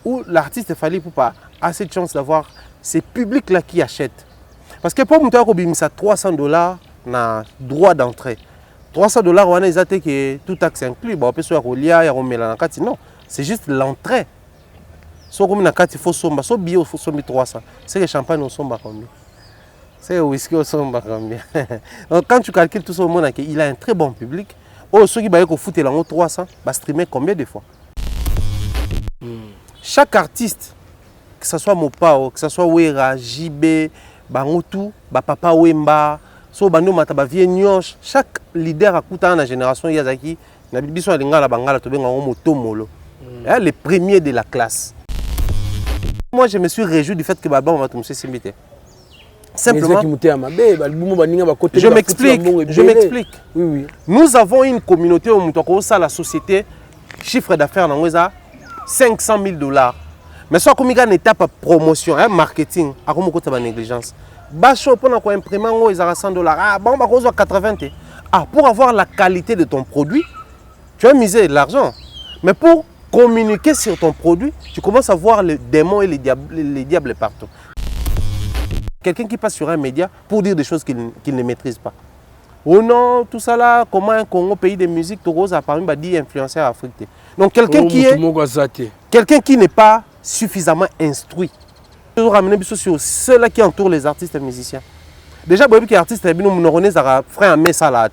où l'artiste fallait pour pas assez de chance d'avoir ces publics-là qui achètent. Parce que pour monter à $300 na droit d'entrée. $300, on a dit que tout taxe inclus. Bon, on peut se faire non, c'est juste l'entrée. Si on a il faut somba, si billet, il faut somber 300. C'est le champagne, on somba combien? C'est le whisky, on somba combien? Donc quand tu calcules tout ça, il a un très bon public. Oh, ceux qui ont foot et 300, va streamer combien de fois? Chaque artiste, que ce soit Mopao, que ce soit Wera, JB, Bangotou, Papa Wemba, so bando mataba vie nyosh, chaque leader a coûté dans la génération Yazaki, na biso alingala bangala to benga motomolo. Les premiers de la classe. Moi je me suis réjoui du fait que Baba m'a tombé Simbité. Simplement. Je m'explique. Oui. Nous avons une communauté au Moutoko, ça la société, chiffre d'affaires dans $500,000. Mais soit comme il y a une étape promotion, marketing, à comme côté de négligence. Bacho pour imprimer ils ont $100. Ah bon, bah 80. Ah pour avoir la qualité de ton produit, tu as misé de l'argent. Mais pour communiquer sur ton produit, tu commences à voir les démons et les diables partout. Quelqu'un qui passe sur un média pour dire des choses qu'il ne maîtrise pas. Oh non, tout ça là, comment un Congo, pays de musique, tout rose a parmi dit influenceur africain. Donc quelqu'un qui n'est pas suffisamment instruit. Je ramener sur ceux-là qui entourent les artistes et musiciens. Déjà, les artistes et les frères mais ça là.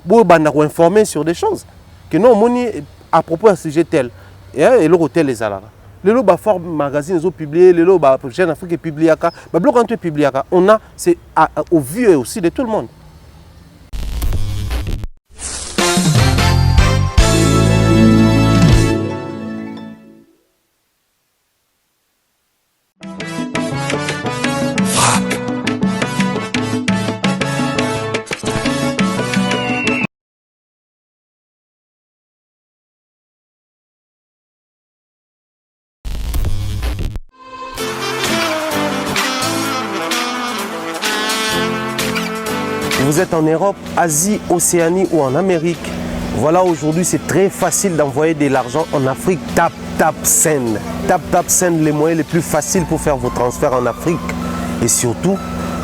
Vous informer sur des choses que non, à propos d'un sujet tel et l'hôtel les alara. Les lots fort magazines ont publié, les lots Jeune Afrique publié on a c'est au vu aussi de tout le monde. Vous êtes en Europe, Asie, Océanie ou en Amérique. Voilà, aujourd'hui, c'est très facile d'envoyer de l'argent en Afrique. Tap Send. Tap Send, les moyens les plus faciles pour faire vos transferts en Afrique. Et surtout,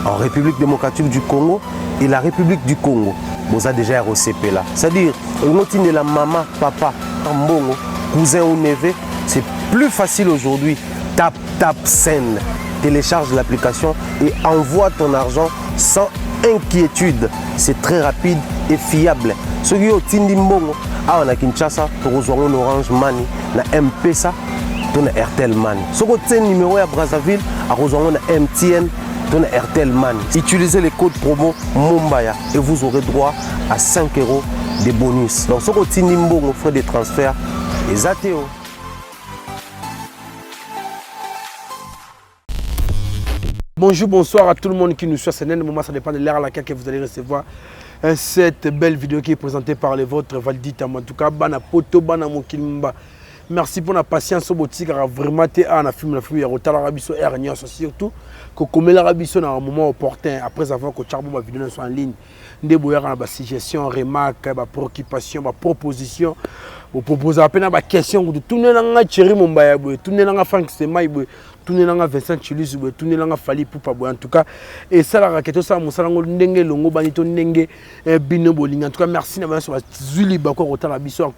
en République démocratique du Congo et la République du Congo. Vous avez déjà ROCP là. C'est-à-dire, de la maman, papa, mbongo, cousin ou neveu, c'est plus facile aujourd'hui. Tap Send. Télécharge l'application et envoie ton argent sans inquiétude. C'est très rapide et fiable. Ceux qui ont Tindi Mbongo, on a Kinshasa, on a Orange Money, on a M-Pesa, on a Airtel Money. Ceux qui ont numéro à Brazzaville, on a MTN, on a Airtel Money. Utilisez les codes promo Mumbaya et vous aurez droit à 5 € de bonus. Donc ceux qui ont Tindi Mbongo, frais de transfert, les ATO. Bonjour, bonsoir à tout le monde qui nous suit. C'est un moment, ça dépend de l'heure à laquelle vous allez recevoir cette belle vidéo qui est présentée par les vôtres, Valdita. En tout cas, Bana Poto, Bana Mokimba. Merci pour la patience au boutique. Vraiment, tu as un film, il y a retard l'Arabie Saoudite, surtout que comme l'Arabie Saoudite à un moment opportun, après avoir que Charbon ma vidéo soit en ligne, des boyards en suggestion, remarques, préoccupation, proposition. Vous proposez à peine des questions de tout le monde, Thierry Mombaya, tout le monde, Franck Semaï, tout le monde, Vincent Chilis, tout le monde, Fali Poupa, en tout cas. Et ça, la raquette, ça, mon salon, Ndenge, Longo, Banito, Ndenge, Bino Boling. En tout cas, merci d'avoir sur la Zuli Bako, Rotan, la Bissou,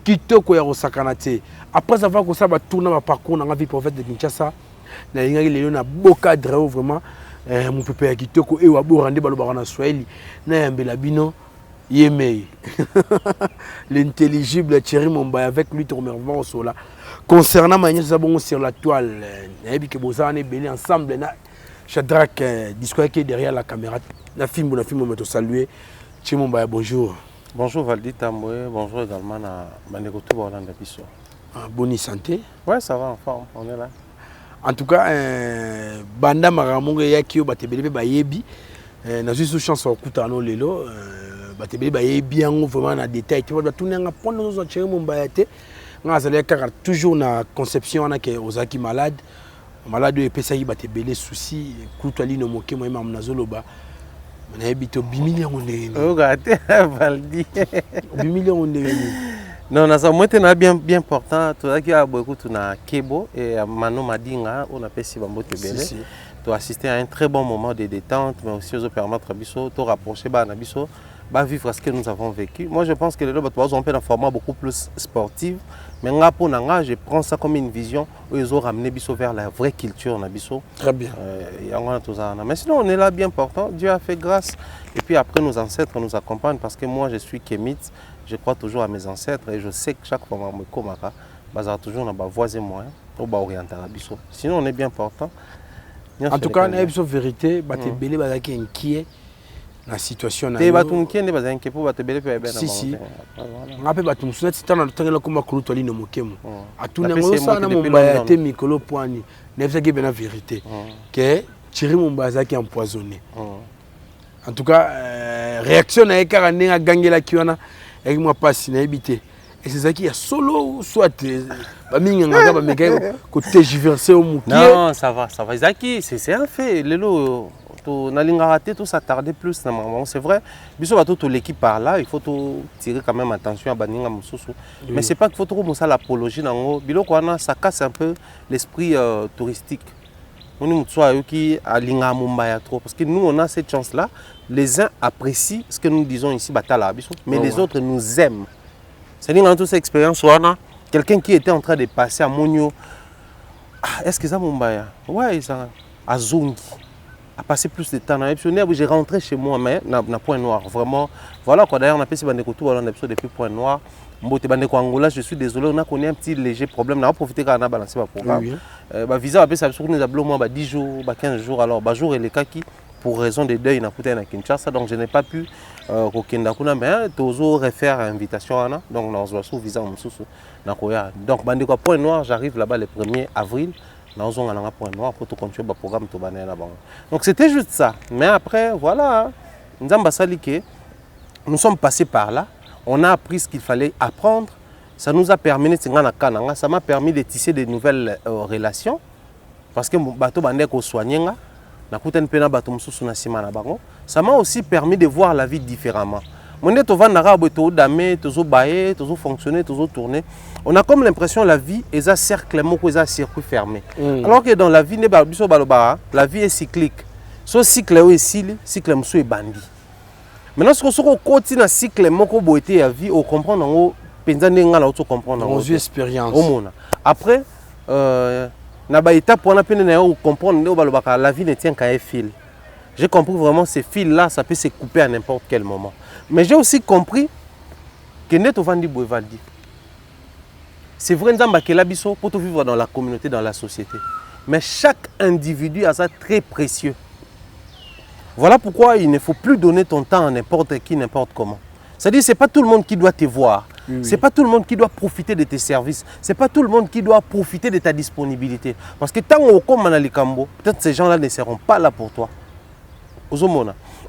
Kitoko, Yarosakanate. Après avoir tourné ma parcours dans la vie prophète de Kinshasa, il y a beaucoup de vraiment. Mon papa Kitoko, et Wabo, Randé, Balobarana, Swahili, Nayambelabino. Yemei. L'intelligible Thierry Mombaya avec lui tournement sur là. Concernant ma nièce sur la toile, que ensemble, Shadrach disco qui est derrière la caméra. La film, on va te saluer. Thierry Mombaya, bonjour. Bonjour Valdi Tamboué, bonjour également à Manegotou Bolanda Bissou. Bonne santé. Ouais, ça va en forme, on est là. En tout cas, Banda Maramonga Yakio Batebele Bayebi. Nous avons eu chance au Koutano Lelo. Batebele bien vraiment en détail. Tu vois, tout le monde a nos autres chéris Mombayate. Nous avons toujours na conception que Ozaki malade. Malade de PSI Batebele souci. Koutali no moke moi mam nazoloba. On a habité 8 millions de. Oh, regardez, Valdi. 8 millions de. Non, ça moi bien important. Tout ça qui a beaucoup na Kebo et Mano Madinga, on appelle si Bambo Tebele. Tu as assisté à un très bon moment de détente, mais aussi aux permettre à Bisso, te rapprocher à Nabiso, vivre ce que nous avons vécu. Moi, je pense que les deux ont un format beaucoup plus sportif. Mais je prends ça comme une vision où ils ont ramené Bisso vers la vraie culture Nabiso. Très bien. Mais sinon, on est là bien portant. Dieu a fait grâce. Et puis après, nos ancêtres nous accompagnent parce que moi, je suis kémite. Je crois toujours à mes ancêtres et je sais que chaque fois que je me suis toujours dans ma voie et moyen pour orienter la Bisso. Sinon, on est bien portant. En tout cas, on a une vérité, il y a des inquiets dans la situation. Il y a des inquiets pour te belé. Si, si. On a des inquiets si tu as un comme Kouroutoli no Mokemo. À tout le monde, ça a été Mikolo Poani. Il y a une vérité. Que Thierry Mumbaza qui est empoisonné. En tout cas, réaction à Ekarané a gagné la Kiwana. Et moi, pas si n'habité. Et c'est ça qui est solo, soit côté jiversé au Moukier. Non, ça va. Zaki, c'est un fait. Lelo, on a raté, tout s'attarder plus. C'est vrai. Bisous à toute l'équipe par là, il faut tirer quand même attention à Baninga Moussoussou. Mais c'est pas qu'il faut trop mousser l'apologie. Ça casse un peu l'esprit touristique. On est qui à Linga Mumbai trop. Parce que nous, on a cette chance-là. Les uns apprécient ce que nous disons ici, mais les autres nous aiment. C'est-à-dire dans toute cette expérience, quelqu'un qui était en train de passer à Monio, est-ce que ça Mumbai? Ouais, ça à Zungi, a passé plus de temps. J'ai rentré chez moi, mais na Point Noir. Vraiment, voilà quoi. D'ailleurs, on a fait ce bandécotou, on a fait depuis Point Noir. Angola, je suis désolé, on a connu un petit léger problème. On a profité quand on a balancé le programme. Visa, ça a 10 jours, 15 jours. Alors, jour et les kaki. Pour raison de deuil, il y a Kinshasa, donc je n'ai pas pu mais toujours refaire l'invitation. Donc, nous avons visa. Donc, Point Noir, j'arrive là-bas le 1er avril. Nous avons un Point Noir pour tout continuer le programme. Donc, c'était juste ça. Mais après, voilà, nous sommes passés par là. On a appris ce qu'il fallait apprendre. Ça nous a permis, ça m'a permis de tisser de nouvelles relations. Parce que ça m'a aussi permis de voir la vie différemment. On a comme l'impression que la vie est un cercle, un circuit fermé. Alors que dans la vie, la vie est cyclique. Ce cycle est cycle est bandit. Maintenant, si on continue le cycle de la vie, on comprend nos expériences. Après, na étape pour comprendre que la vie ne tient qu'à un fil. J'ai compris vraiment ces fils-là, ça peut se couper à n'importe quel moment. Mais j'ai aussi compris que Neto Vandi Bouevaldi, c'est vrai que pour vivre dans la communauté, dans la société. Mais chaque individu a ça très précieux. Voilà pourquoi il ne faut plus donner ton temps à n'importe qui, n'importe comment. C'est-à-dire que ce n'est pas tout le monde qui doit te voir. Ce n'est pas tout le monde qui doit profiter de tes services. Ce n'est pas tout le monde qui doit profiter de ta disponibilité. Parce que tant qu'on est dans Cambo, peut-être ces gens-là ne seront pas là pour toi.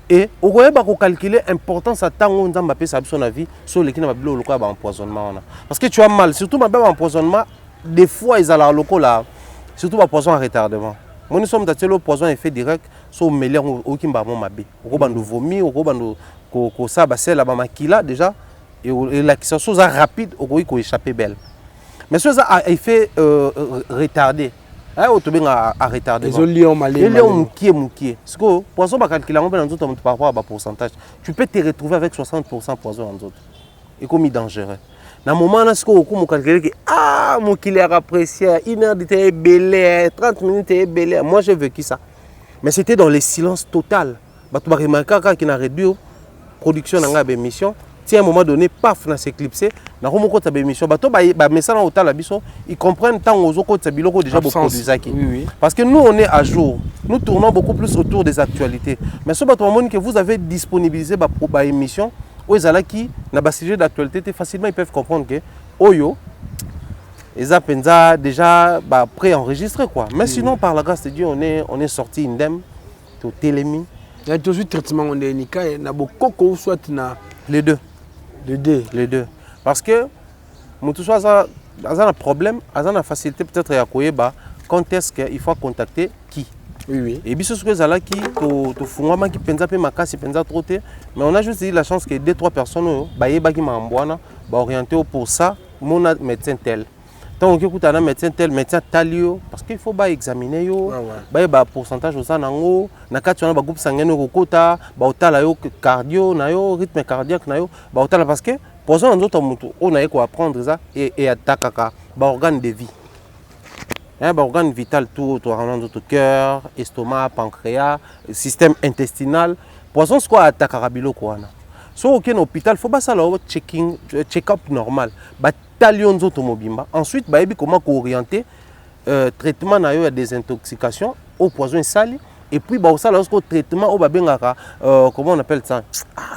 Et on va calculer l'importance de temps où on a fait sa vie sur les qui n'ont pas empoisonnement. Parce que tu as mal, surtout ma empoisonnement, des fois ils ont la loco là, surtout ma poison à retardement. Moi nous sommes dans le poison effet direct sur le meilleur au qui m'a mabé. Au bando vomi, au bando ko ça bah c'est là bas makila déjà et la qui chose rapide au ko échapper belle. Mais ça a effet retardé. Ah au bien à retarder. Les lions malais. Les lions moukié. Parce que poison bah calculer on dans d'autres par rapport à pourcentage. Tu peux te retrouver avec 60% poison en autres. Et comme dangereux. Dans le moment où on calcule que mon killer apprécié, 1 heure de temps belé, 30 minutes de belé. Moi j'ai vécu ça. Mais c'était dans le silence total. Tu vas remarquer qu'il y a une réduction de production dans l'émission. Si à un moment donné, paf, dans ces clipsés, dans le moment où tu as émission, ils comprennent tant aux autres que tu as déjà produit. Parce que nous, on est à jour. Nous tournons beaucoup plus autour des actualités. Mais ce que vous avez disponibilisé pour l'émission, aux qui na bas sujet d'actualité facilement ils peuvent comprendre que oyo ils ont déjà pré-enregistré quoi. Mais sinon par la grâce de Dieu on est sorti indemne tout télémi. Il y a toujours traitement on est nika na bokoko soit na les deux parce que mutu soit ça un problème, a une facilité peut-être à koyeba quand est-ce qu'il faut contacter qui Oui, oui. Et biso ce zalaki to fungama ki penza pe makasi penza trop te, mais on a juste eu la chance que 2-3 personnes bayeba ki mambwana ba orienté pour ça mon médecin tel. Tant que écoute un médecin tel médecin talio parce qu'il faut ba examiner yo ba pourcentage aux nango na kati on ba groupe sanguin ko kota ba otala yo cardio na yo rythme cardiaque na yo ba otala parce que poison en autres mutu on a ko apprendre ça et attaquer ba organe de vie. Bah, organe vital tout notre cœur, estomac, pancréas, système intestinal. Poison ce quoi attaque rabilo quoi na. So aucun hôpital faut pas ça là check-up normal. Bah talion automobimba. Ensuite bah comment orienter traitement na yo ya désintoxication au poison sali et puis bah ça là au traitement au ba bengaka comment on appelle ça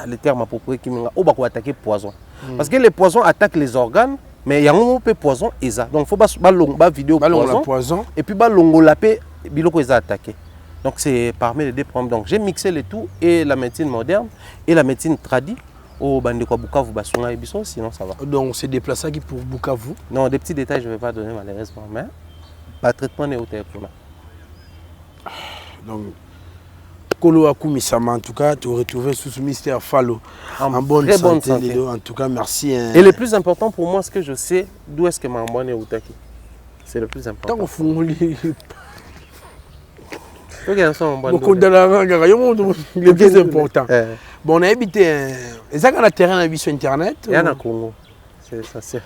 le terme approprié qui menga au ba ko attaquer poison. Parce que les poisons attaquent les organes. Mais il y a un peu poison et ça. Donc il faut pas vidéo poison et puis longo la paix biloko est attaqué. Donc c'est parmi les deux problèmes. Donc j'ai mixé le tout et la médecine moderne et la médecine tradie au Bandeko Bukavu Bassunga et Bisso, sinon ça va. Donc c'est déplacé qui pour Bukavu. Non, des petits détails je ne vais pas donner malheureusement, mais le traitement est au téléphone. Donc Kolo Akumisama, en tout cas, tu retrouves sous ce mystère Fallo en bonne santé. En tout cas, merci. Et le plus important pour moi, c'est que je sais d'où est-ce que ma bonne est Outaki. C'est le plus important. Tant qu'on le plus important. Bon, on a habité. Est-ce qu'on a terrain sur Internet? Il y en a Congo. C'est ça, c'est.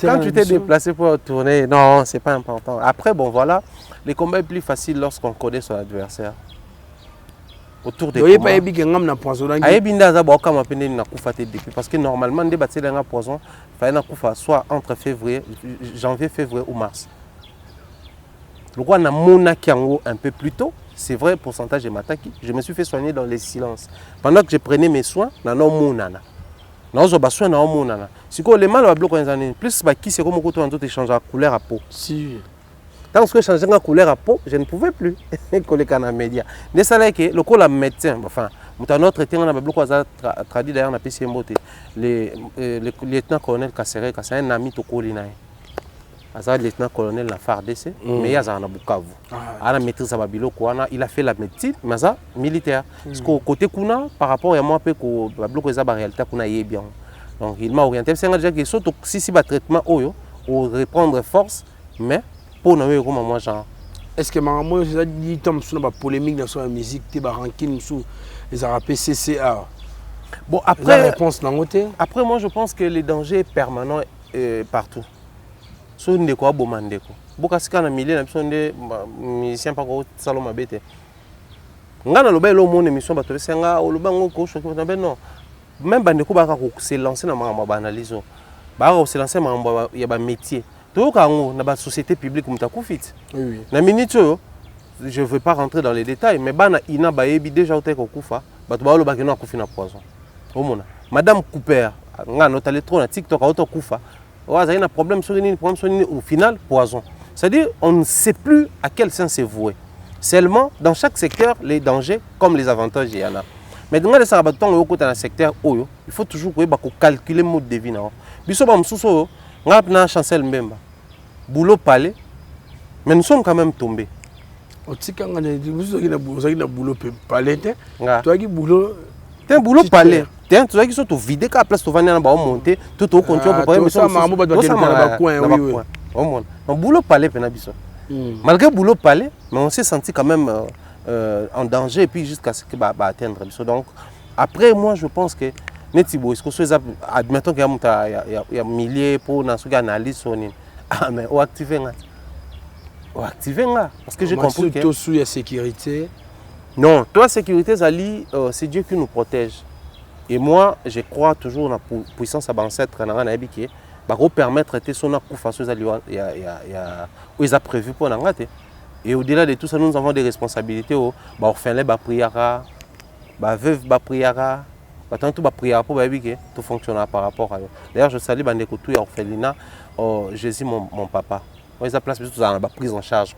Quand tu t'es déplacé pour tourner, non, c'est pas important. Après, bon voilà, les combats sont plus faciles lorsqu'on connaît son adversaire. Autour des combats. Parce que normalement, on débattait dans un poison, soit entre janvier, février ou mars. Le roi n'a monaki un peu plus tôt. C'est vrai, pourcentage de mataki. Je me suis fait soigner dans les silences. Pendant que je prenais mes soins, na no monana. Na zo ba soin na monana. Si ko le mal va bloquer en plus ba qui c'est comme ko to échanger la couleur à peau. Si. Tant que je changeais la couleur à peau, je ne pouvais plus coller kana média. Mais ça là que le ko la médecin, enfin, muta notre traité on a bloqué ça traduit d'ailleurs na PC Mbote. Le lieutenant colonel Kasseré, c'est un ami to kolinaï. Le lieutenant-colonel la FARDC, mais il y a un Bukavu. Il a fait la médecine, mais ça militaire. Parce qu'au côté Kuna, par rapport à moi, la réalité est bien. Donc il m'a orienté. C'est déjà que si le traitement ou reprendre force, mais pour nous, moi, genre. Est-ce que maman, j'ai dit que tu as une polémique dans la musique, tu as ranking sous les Arabes CCA. Bon, après, la réponse après, moi, je pense que le danger est permanent partout. So ndeko abomandeko boka sika na milieu na biso nde musicien pa ko saloma bete ngana loba elo mone mission bato besenga oloba ngo ko choqué na ben non même bandeko ba ka ko se lancer na mama ba analyse ba ko se lancer mama ya ba métier to ka ngo na ba société publique mutakufit oui na minute je veux pas rentrer dans les détails mais bana ina ba yebi déjà ote ko kufa bato ba loba ke no kufi na poison omona madame Cooper ngana otale trop na TikTok auto kufa. Il y a un problème au final, poison. C'est-à-dire qu'on ne sait plus à quel sens c'est voué. Seulement, dans chaque secteur, les dangers comme les avantages, il y en a. Mais dans le secteur, il faut toujours calculer le mode de vie. On a une chancel même. Boulot palais, mais nous sommes quand même tombés. Vous avez un boulot palais, tu as un boulot. C'est un boulot palais. Tu as qui sont vidés qu'à la place de venir monter, tout au contrôle pour ça un boulot palais malgré le boulot palais, mais on s'est senti quand même en danger et puis jusqu'à ce que atteindre. Donc après moi je pense que admettons qu'il y a milliers pour analyse mais on activer parce que j'ai compris que sous la sécurité. Non, toi sécurité Zali, c'est Dieu qui nous protège. Et moi, je crois toujours dans la puissance de l'ancêtre qui va permettre de son ils a prévu pour nous. Et au-delà de tout ça, nous avons des responsabilités. Orphelin, prière, veuve, prière, tout prière pour que tout fonctionne par rapport à eux. D'ailleurs, je salue Bandeko tout orphelinat, Jésus mon papa. Ils ont place pour la prise en charge.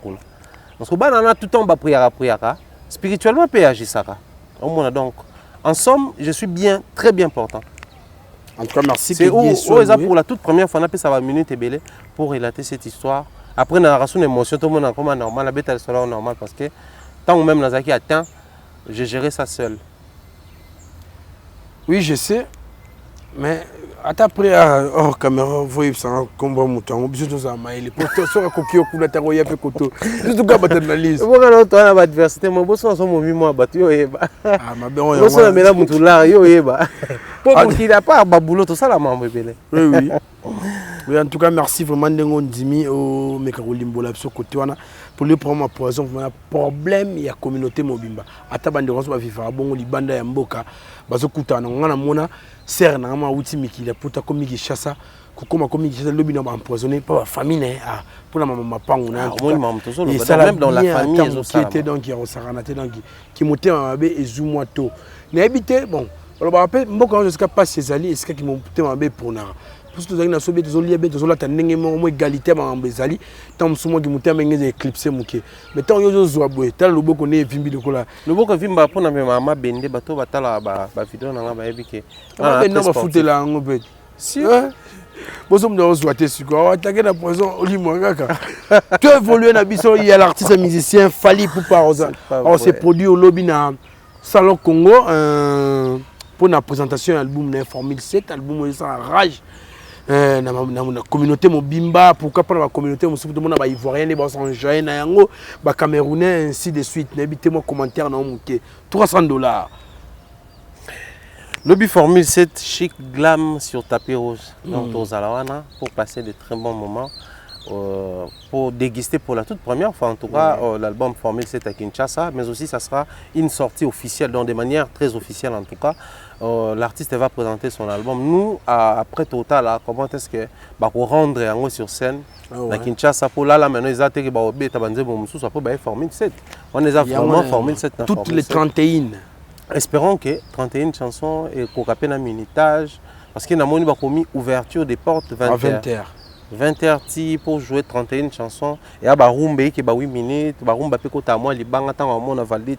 Parce que tout le temps prière. Spirituellement, peut agir ça. Donc, En somme, je suis bien, très bien portant. En tout cas, merci. C'est où pour la toute première fois, on a pu savoir minute et belé pour relater cette histoire. Après, on a reçu une émotion, tout le monde a comme normal, la bête elle sera normal parce que tant ou même Nazaki atteint, j'ai géré ça seul. Oui, je sais. Mais après, hors caméra, vous voyez, ça combat mon temps. Je suis en maille. Les posters sont à copier au coup de la terre, il y a peu de côté. Je suis en analyse. Vous avez une adversité, moi, je suis en moi, ah, ma belle, je suis en là, je là, pour qu'il n'a pas un boulot, tout ça, la maman, bébé. Oui, oui. Oui, en tout cas, merci vraiment Ndengo Ndimi au Mekarolimbo la côté pour le problème poison, un problème il y a communauté mobimba. Ata bande rose ba vivre bon libanda ya mboka bazo kutana ngana mona ser na ma wuti mikila puta komi kishasa kokoma komi kishasa lobi na empoisonné pas famille ah pour la maman pangu na même dans la famille qui était donc qui osaranaté donc qui montait en abe ezumwa to na habité bon on va rappeler mboka jusqu'à pas ses alliés est-ce qui montait en abe pour na parce que nous avons sauvé des oliviers, des olata n'engagement égalité dans les alliés. Tant que nous avons été éclipsés, mais tant que nous avons été tant le beau qu'on est vimbi de cola. Le beau que vimba pour na maman bende bateau batala ba vidéo na ba ebike. Ah non, va foutre là en fait. Si. Bon, nous avons souhaité ce qu'on attaqué la poison au limon kaka. Tu évolues na biso, il y a l'artiste musicien Fally Ipupa. On s'est produit au lobby na Salon Congo pour la présentation de l'album Formule 7, album sans rage. Na communauté mobimba pourquoi pas la communauté mo tout monde ba ivoirien ba sanjoyen na yango ba camerounais ainsi de suite n'habitez moi commentaire na moké $300 Lobby Formule 7 chic glam sur tapis rouge donc aux Alawana pour passer de très bons moments pour déguster pour la toute première fois en tout cas l'album Formule 7 à Kinshasa mais aussi ça sera une sortie officielle donc de manière très officielle en tout cas. L'artiste va présenter son album. Nous, après Total, comment est-ce que pour rendre sur scène à Kinshasa, pour là maintenant, ils ont été Formule 7. On les a vraiment Formule 7. Toutes les 31. Espérons que 31 chansons et qu'on capte un minutage parce qu'il y a une ouverture des portes 20h. 20h pour jouer 31 chansons et à Barumbe qui est 8 minutes, Barumba peut côté à moi, les bangs attendent à moi, valide,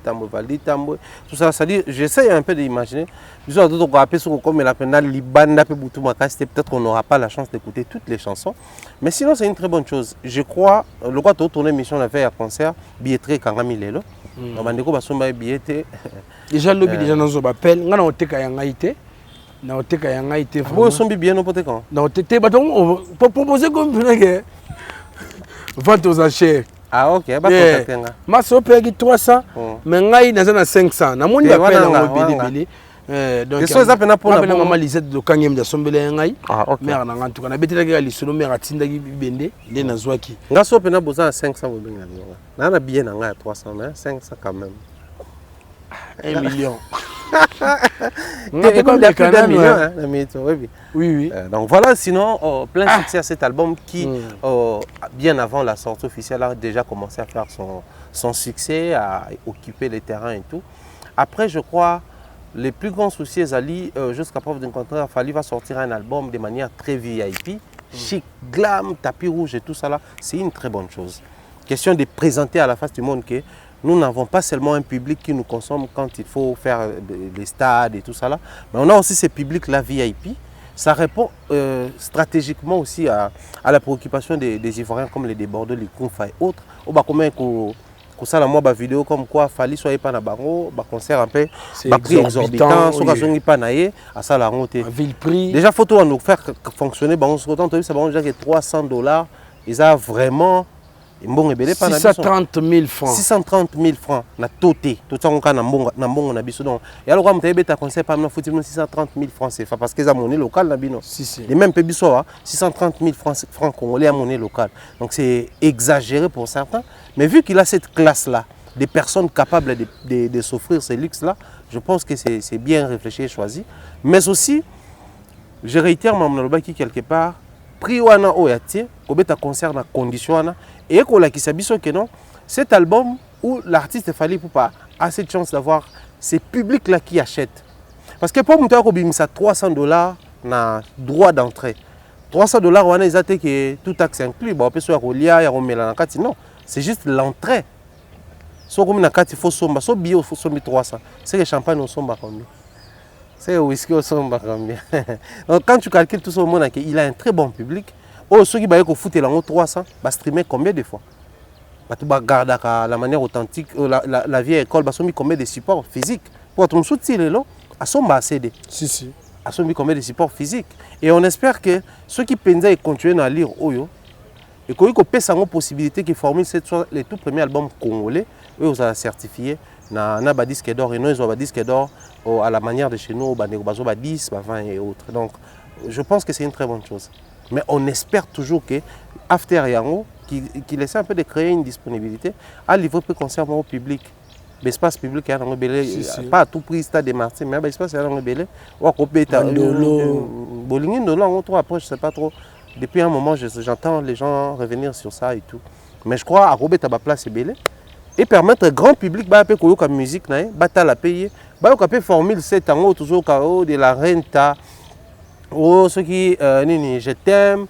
tout ça, ça dit, j'essaie un peu d'imaginer. Nous avons d'autres rappels sur comme la peine, les bandes peut-être qu'on n'aura pas la chance d'écouter toutes les chansons, mais sinon c'est une très bonne chose. Je crois, le quoi tourner mission la veille à concert, billetterie quand même il est là. On va dire que billetterie. Déjà le billet déjà dans un appel, on a un téka yangaïté. Na oteka yanga ite vraiment sombi bien no pote quand na otete baton pour proposer comme que vente aux enchères ah OK ba contacter nga ma so pegi 300 mais ngai na za 500 na moni ba pela ngo bili donc que ça pena pour la maman Lisette de kangem de sombele ngai mère na ngantu kana betela ga lisolo mère atinda gi bende nde na zwaki nga so pena boza 500 bobenga na na bien nga 300 mais 500 quand même 1 million. Oui. Donc voilà, sinon, plein succès à cet album qui, bien avant la sortie officielle, a déjà commencé à faire son succès, à occuper les terrains et tout. Après, je crois, les plus grands soucis, Zali, jusqu'à preuve d'un contraire, Fally va sortir un album de manière très VIP, chic, glam, tapis rouge et tout ça là. C'est une très bonne chose. Question de présenter à la face du monde que nous n'avons pas seulement un public qui nous consomme quand il faut faire les stades et tout ça là, mais on a aussi ces publics-là VIP. Ça répond stratégiquement aussi à la préoccupation des Ivoiriens comme les débordeurs, les Kounfa et autres. On va combien que ça la moi vidéo comme quoi Fally soit pas na bango, concert un peu prix exorbitant, soit que pas naé à ça la honte. Ville prix. Déjà photo à nous faire fonctionner bango sur autant ça bango déjà que $300, ils a vraiment 630 000 francs. 630 000 francs na toté. Tout ça on a na mbongo na biso donc. Et alors comme tu as conseil pas na foutu 630 000 francs c'est parce que ça monnaie locale na bino. Les mêmes peu biso 630 000 francs congolais à monnaie locale. Donc c'est exagéré pour certains, mais vu qu'il a cette classe là, des personnes capables de s'offrir ces luxes là, je pense que c'est bien réfléchi et choisi. Mais aussi je réitère mon lobaki quelque part prix wana oyatie kobeta concert na condition wana et kolakisa biso que non cet album où l'artiste Fally Ipupa a cette chance d'avoir ces publics là qui achètent parce que pour muta ko bimisa $300 na droit d'entrée $300 wana ezate que tout taxe inclus ba peso ya kolia ya komela na kati non c'est juste l'entrée so comme na kati faut somba so bio faut sombi 300 c'est que champagne on somba combien C'est whisky au son combien. Donc quand tu calcules tout ça au monde, il a un très bon public. Oh, ceux qui baillent au foot, il en 300, va streamer combien de fois? Tu vas garder la manière authentique, la vieille école, va mis combien de supports physiques. Pour ton soutien, là, à son bas CD. Si, si. À son combien de supports physiques. Et on espère que ceux qui pensaient continuer à lire Oyo, et qu'on ait une possibilité qui forment les tout premiers albums congolais, eux, ils ont certifié. Na disque d'or et nous ils ont disque d'or à la manière de chez nous, 10, 20 et autres. Donc je pense que c'est une très bonne chose. Mais on espère toujours que After Yango, qui essaie un peu de créer une disponibilité, à niveau peu concernant au public. L'espace public est pas à tout prix, stade de Martin, mais l'espace est rebellé. Ou à couper Bolingin de là, après je sais pas trop. Depuis un moment, j'entends les gens revenir sur ça et tout. Mais je crois à Robert Taba place est belé. Et permettre au grand public de faire la musique, de la payer, de formule 7 ans, toujours de la renta, ceux qui je t'aime,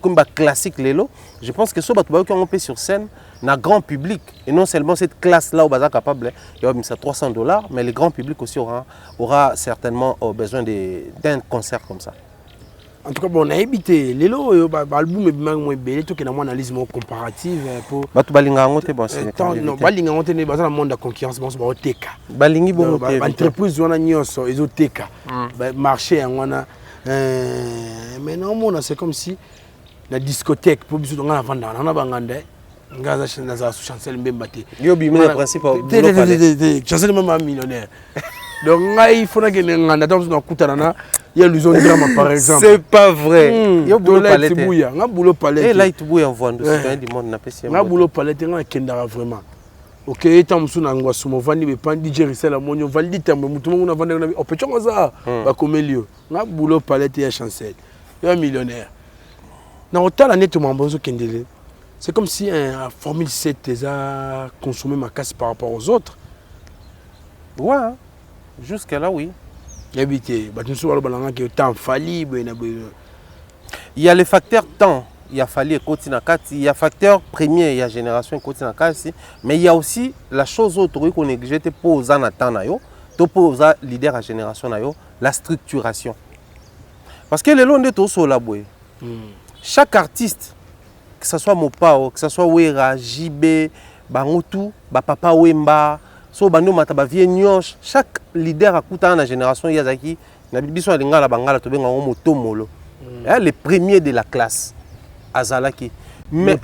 comme classique. Je pense que ce qui ont sur scène, dans le grand public, et non seulement cette classe-là, où est capable, il y a $300, mais le grand public aussi aura certainement besoin d'un concert comme ça. En tout cas, bon, on a évité. L'album est bien moins bel, tout est une analyse comparative pour. Balinga ngote bon c'est. Non, balinga ngote ne bazana monde de concurrence bon c'est ba oteka. Balingi bon te. Entreprise wana nyonso ezoteka. Marché wana mais non c'est comme si la discothèque pour biso nga vanda na banganda ngaza chana chancel mbemba te. Yo bi le principe boulot palais. Chancel même millionnaire. Donc il faut que nganda dans kutana. Il y a l'illusion de drame par exemple. C'est pas vrai. Il y a boulot palette. Un boulot palette. Et là il te bouille en voie du monde n'a pas si. Un boulot palette on kendara vraiment. OK, etam suna ngwa sumo vandi be pandi DJ Rissel amonyo validi tambe mutu mona vanda na opechongo za ba komelio. Un boulot palette ya chancel. Il y a un millionnaire. Na hôtel net mambozo kendele. C'est comme si un Formule 7 a consommé ma casse par rapport aux autres. Ouais. Jusqu'à là oui. Il y a le facteur temps, il y a fallu il y a facteur premier, il y a génération mais il y a aussi la chose autre qu'on néglige pour aux pour aux leaders à génération la structuration. Parce que les longs de tout chaque artiste, que ce soit Mopao, que ce soit Wera, JB, Bangotu, Papa Wemba, so bando mataba vie nyonche chaque leader a kuta na génération yazaki na biso alingala bangala to benga ngo motomolo le premier de la classe azalaki mais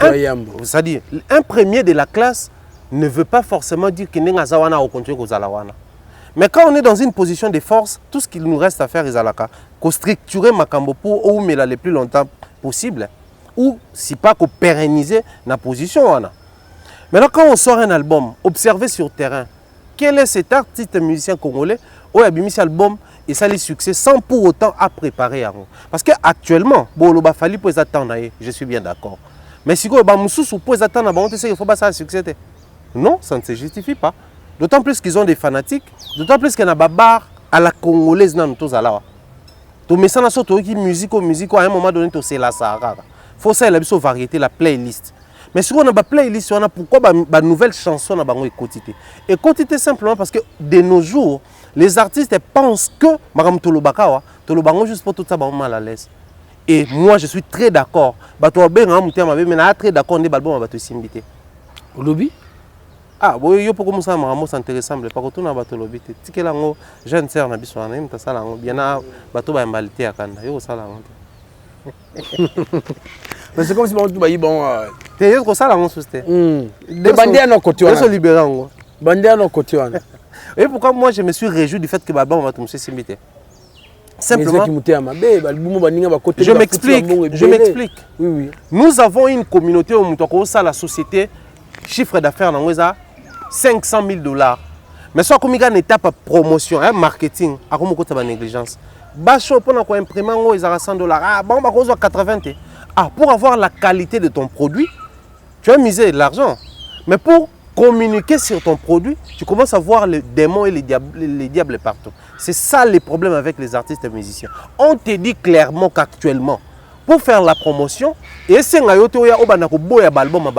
c'est-à-dire un premier de la classe ne veut pas forcément dire que nenga zawana au continuer kozala wana mais quand on est dans une position de force tout ce qu'il nous reste à faire ezalaka ko structurer makambo pour ou mela le plus longtemps possible ou si pas ko pérenniser na position wana. Maintenant quand on sort un album observez sur terrain. Quel est cet artiste musicien congolais qui a mis cet album et ça les succès sans pour autant à préparer avant. Parce qu'actuellement, il fallait pour attendre, je suis bien d'accord. Mais si vous pouvez attendre, il faut pas ça succès. Non, ça ne se justifie pas. D'autant plus qu'ils ont des fanatiques, d'autant plus qu'il y a des barres à la congolaise dans tous à l'heure. Donc mais ça n'a surtout qui musique à un moment donné c'est la Sahara. Faut ça la variété la playlist. Mais si on a une playlist, on a pourquoi une nouvelle chanson à écouter. Écouter simplement parce que de nos jours, les artistes pensent que Madame Tolobaka, Tolobango juste pour tout ça, mal à l'aise. Et moi, je suis très d'accord. Mais très d'accord, on est balbon à s'inviter. Au lobby? Ah, oui, il faut commencer à me intéressant. Par contre, on a battu le lobby. Si quelqu'un jeune sœur n'a pas de bien à bateau à embaliter à Kanda. Mais c'est comme si on dit bon. C'est juste ça la société. Des bandits à nos côtés. Ils sont libérants. Bandits à nos côtés. Et pourquoi moi je me suis réjoui du fait que Baba va tomber sur Simité. Simplement. Je m'explique. Oui, oui. Nous avons une communauté où la société, chiffre d'affaires dans $500,000. Mais soit comme il y a une étape promotion, marketing, à comme côté de négligence. Bacho pour imprimer ils ont $100. Ah bon, bah 80. Ah pour avoir la qualité de ton produit, tu as misé de l'argent. Mais pour communiquer sur ton produit, tu commences à voir les démons et les diables partout. C'est ça le problème avec les artistes et musiciens. On te dit clairement qu'actuellement, pour faire la promotion. Et c'est album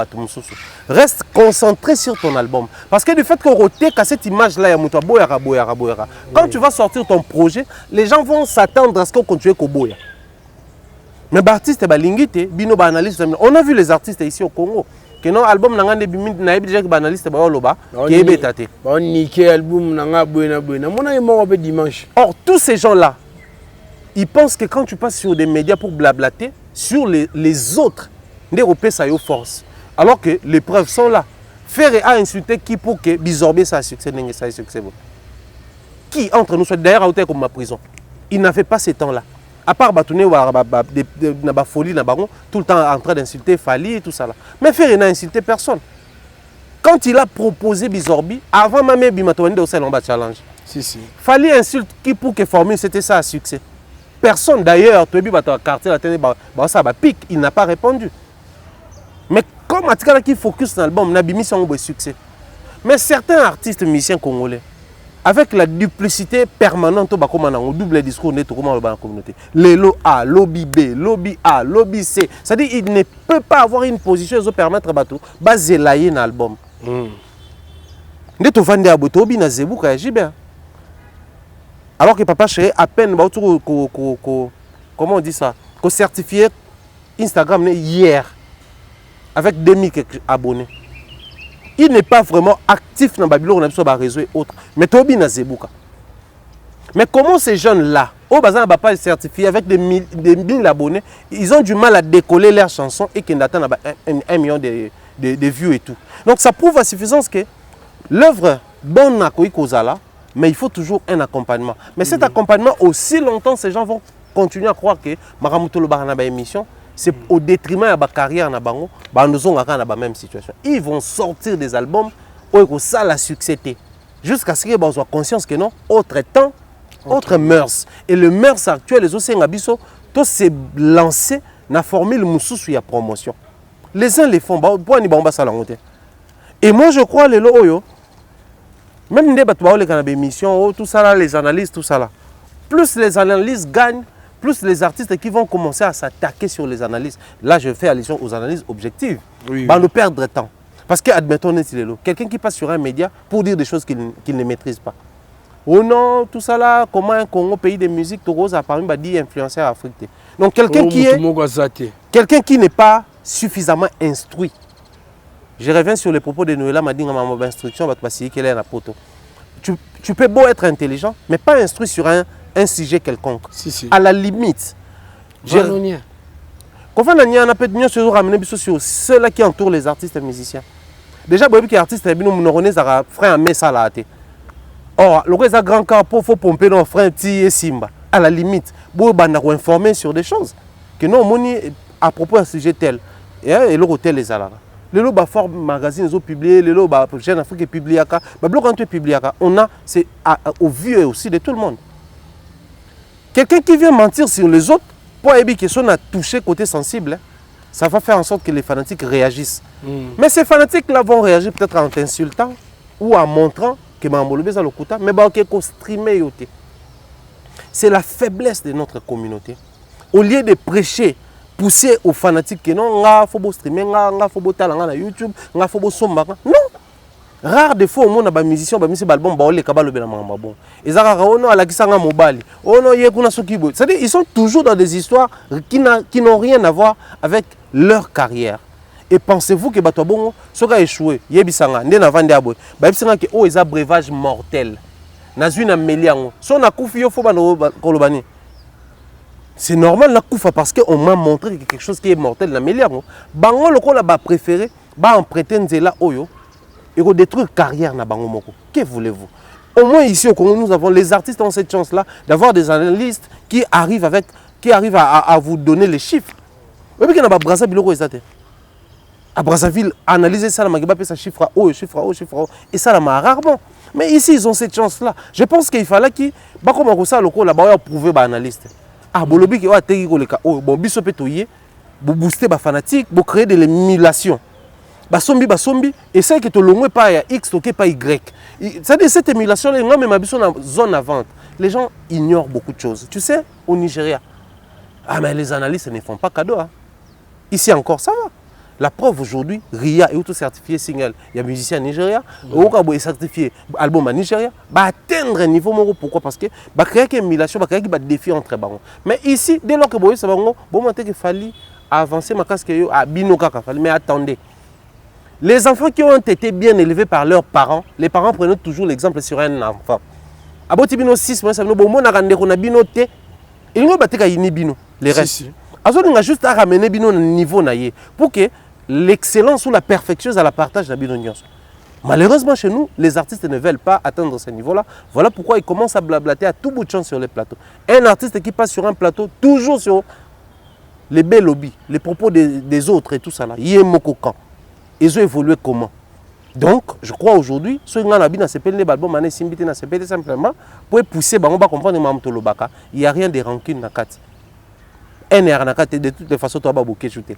reste concentré sur ton album. Parce que du fait que cette image-là, quand tu vas sortir ton projet, les gens vont s'attendre à ce qu'on continue au boya. Mais l'artiste on a vu les artistes ici au Congo. Que non album nanga déjà que analyste qui est bétaté. On niqué album nanga dimanche. Or tous ces gens-là, ils pensent que quand tu passes sur des médias pour blablater sur les autres, ça y force. Alors que les preuves sont là. Faire et insulter qui pour que Bizorbe ça succès qui entre nous soit d'ailleurs comme ma prison. Il n'avait pas ce temps-là. À part Batouné ou la folie, tout le temps en train d'insulter Fali et tout ça là. Mais Ferré n'a insulté personne. Quand il a proposé Bizorbi, avant même Bimatouane de Osalomba Challenge, Fali insulte qui pour que Formule c'était ça à succès. Personne d'ailleurs, tu as quartier la télé, ça va pique, il n'a pas répondu. Mais comme Atikala qui focus sur l'album, Nabimi sont un succès. Mais certains artistes musiciens congolais, avec la duplicité permanente au double discours dans la communauté. Lelo A, lobby B, lobby A, lobby C. C'est-à-dire qu'il ne peut pas avoir une position qui permettre de baser l'album. Alors que Papa Chéri à peine comment on dit ça, qu'on certifié Instagram hier avec 2000 abonnés. Il n'est pas vraiment actif dans Babylone, on a sur les réseaux et autres. Mais Tobi na Zebuka. Mais comment ces jeunes-là, au bazar pas certifié avec des 1000 abonnés, ils ont du mal à décoller leurs chansons et qu'ils attendent 1 million de vues et tout. Donc ça prouve à suffisance que l'œuvre bonne à Kozala, mais il faut toujours un accompagnement. Mais cet accompagnement, aussi longtemps, ces gens vont continuer à croire que Maramuto le Baranaba émission, c'est au détriment de la carrière, nous sommes dans la même situation. Ils vont sortir des albums où ça la succès. Jusqu'à ce qu'ils aient conscience que non, autre temps, autre mœurs. Et le mœurs actuel, les autres, tout s'est lancé dans la formule Moussous la promotion. Les uns les font, et moi je crois les loyo, même les émissions, tout ça là, les analyses, tout ça là. Plus les analyses gagnent, plus les artistes qui vont commencer à s'attaquer sur les analyses. Là, je fais allusion aux analyses objectives. Nous perdre de temps. Parce que, admettons, quelqu'un qui passe sur un média pour dire des choses qu'il ne maîtrise pas. Oh non, tout ça là, comment un Congo, pays de musique, Togo, ça parmi dit influenceur africain. Donc, quelqu'un qui n'est pas suffisamment instruit. Je reviens sur les propos de Noëlla, m'a dit dans ma instruction, tu peux beau être intelligent, mais pas instruit sur un sujet quelconque. À la limite, on a peut-être sur ramener sur ceux-là qui entourent les artistes et musiciens. Déjà, les artistes et les frère à Messa. Or, le grand capot, il faut pomper nos frères et Simba. À la limite, il faut informer sur des choses. Que non, à propos d'un sujet tel. Et l'hôtel les alara. Les lots fort magazines ont publié, les lots Jeune Afrique est publié, on a c'est au vu aussi de tout le monde. Quelqu'un qui vient mentir sur les autres, pour éviter que son a touché côté sensible, ça va faire en sorte que les fanatiques réagissent. Mais ces fanatiques-là vont réagir peut-être en t'insultant ou en montrant que Mambolobé ça le coûte, mais qu'on streamer. C'est la faiblesse de notre communauté. Au lieu de prêcher, pousser aux fanatiques que non, il faut streamer, il faut talent YouTube, il faut somba. Non! Rare des fois, on a des musiciens, des albums, les cabales, bon. Ils ils sont toujours dans des histoires qui n'ont rien à voir avec leur carrière. Et pensez-vous que Batobongo, ce qui a échoué, Yebisanga, Ndenavande Aboy, Babisanga qui est un breuvage mortel. Nazuna Meliango. Son a koufi yo foba no kolobani. C'est normal la koufa parce qu'on m'a montré quelque chose qui est mortel dans Meliango. Bango le kola ba préféré, ba en prétendre là oyo. Et qu'on détruit la carrière na bango moko. Que voulez-vous? Au moins ici au Congo, nous avons les artistes ont cette chance-là d'avoir des analystes qui arrivent à vous donner les chiffres. Vous voyez qu'il y a Brazzaville à Brazzaville, analyser ça, ça chiffre haut, et ça la rarement. Mais ici, ils ont cette chance-là. Je pense qu'il fallait qu'ils, comme ça, le là-bas, prouver les analystes. Ah, bolobi qui va te le cas, bon, biso petoyer, booster les fanatiques, créer de l'émulation. Basombi, et ça que tu l'as pas X, pas Y. C'est-à-dire cette émulation, les gens même dans zone à vente. Les gens ignorent beaucoup de choses. Tu sais, au Nigeria, Ah, mais les analystes ne font pas cadeau. Hein. Ici encore, ça va. La preuve aujourd'hui, RIA est auto-certifié single. Il y a musicien Nigeria, Okabo est certifié album à Nigeria. Va atteindre un niveau moro. Pourquoi? Parce que va créer une émulation, va créer un défi entre eux. Mais ici, dès lors que vous savez, bon, il fallait avancer ma casque à Binoka. Mais attendez. Les enfants qui ont été bien élevés par leurs parents, les parents prenaient toujours l'exemple sur un enfant. Aboti bino 6 mois, ça veut dire bon, on a rendu qu'on a bino te. Il n'y a pas de bino. Les restes. On a juste à ramener bino au niveau naïe pour que l'excellence ou la perfection à la partage de la bino. Malheureusement chez nous, les artistes ne veulent pas atteindre ce niveau-là. Voilà pourquoi ils commencent à blablater à tout bout de champ sur les plateaux. Un artiste qui passe sur un plateau, toujours sur les belles lobbies, les propos des autres et tout ça là. Il camp. Ils ont évolué comment? Donc, je crois aujourd'hui, ceux qui ont été simplement pour pousser, on va comprendre il n'y a rien de rancune dans de toutes les façons, tu vas bouquer chuter.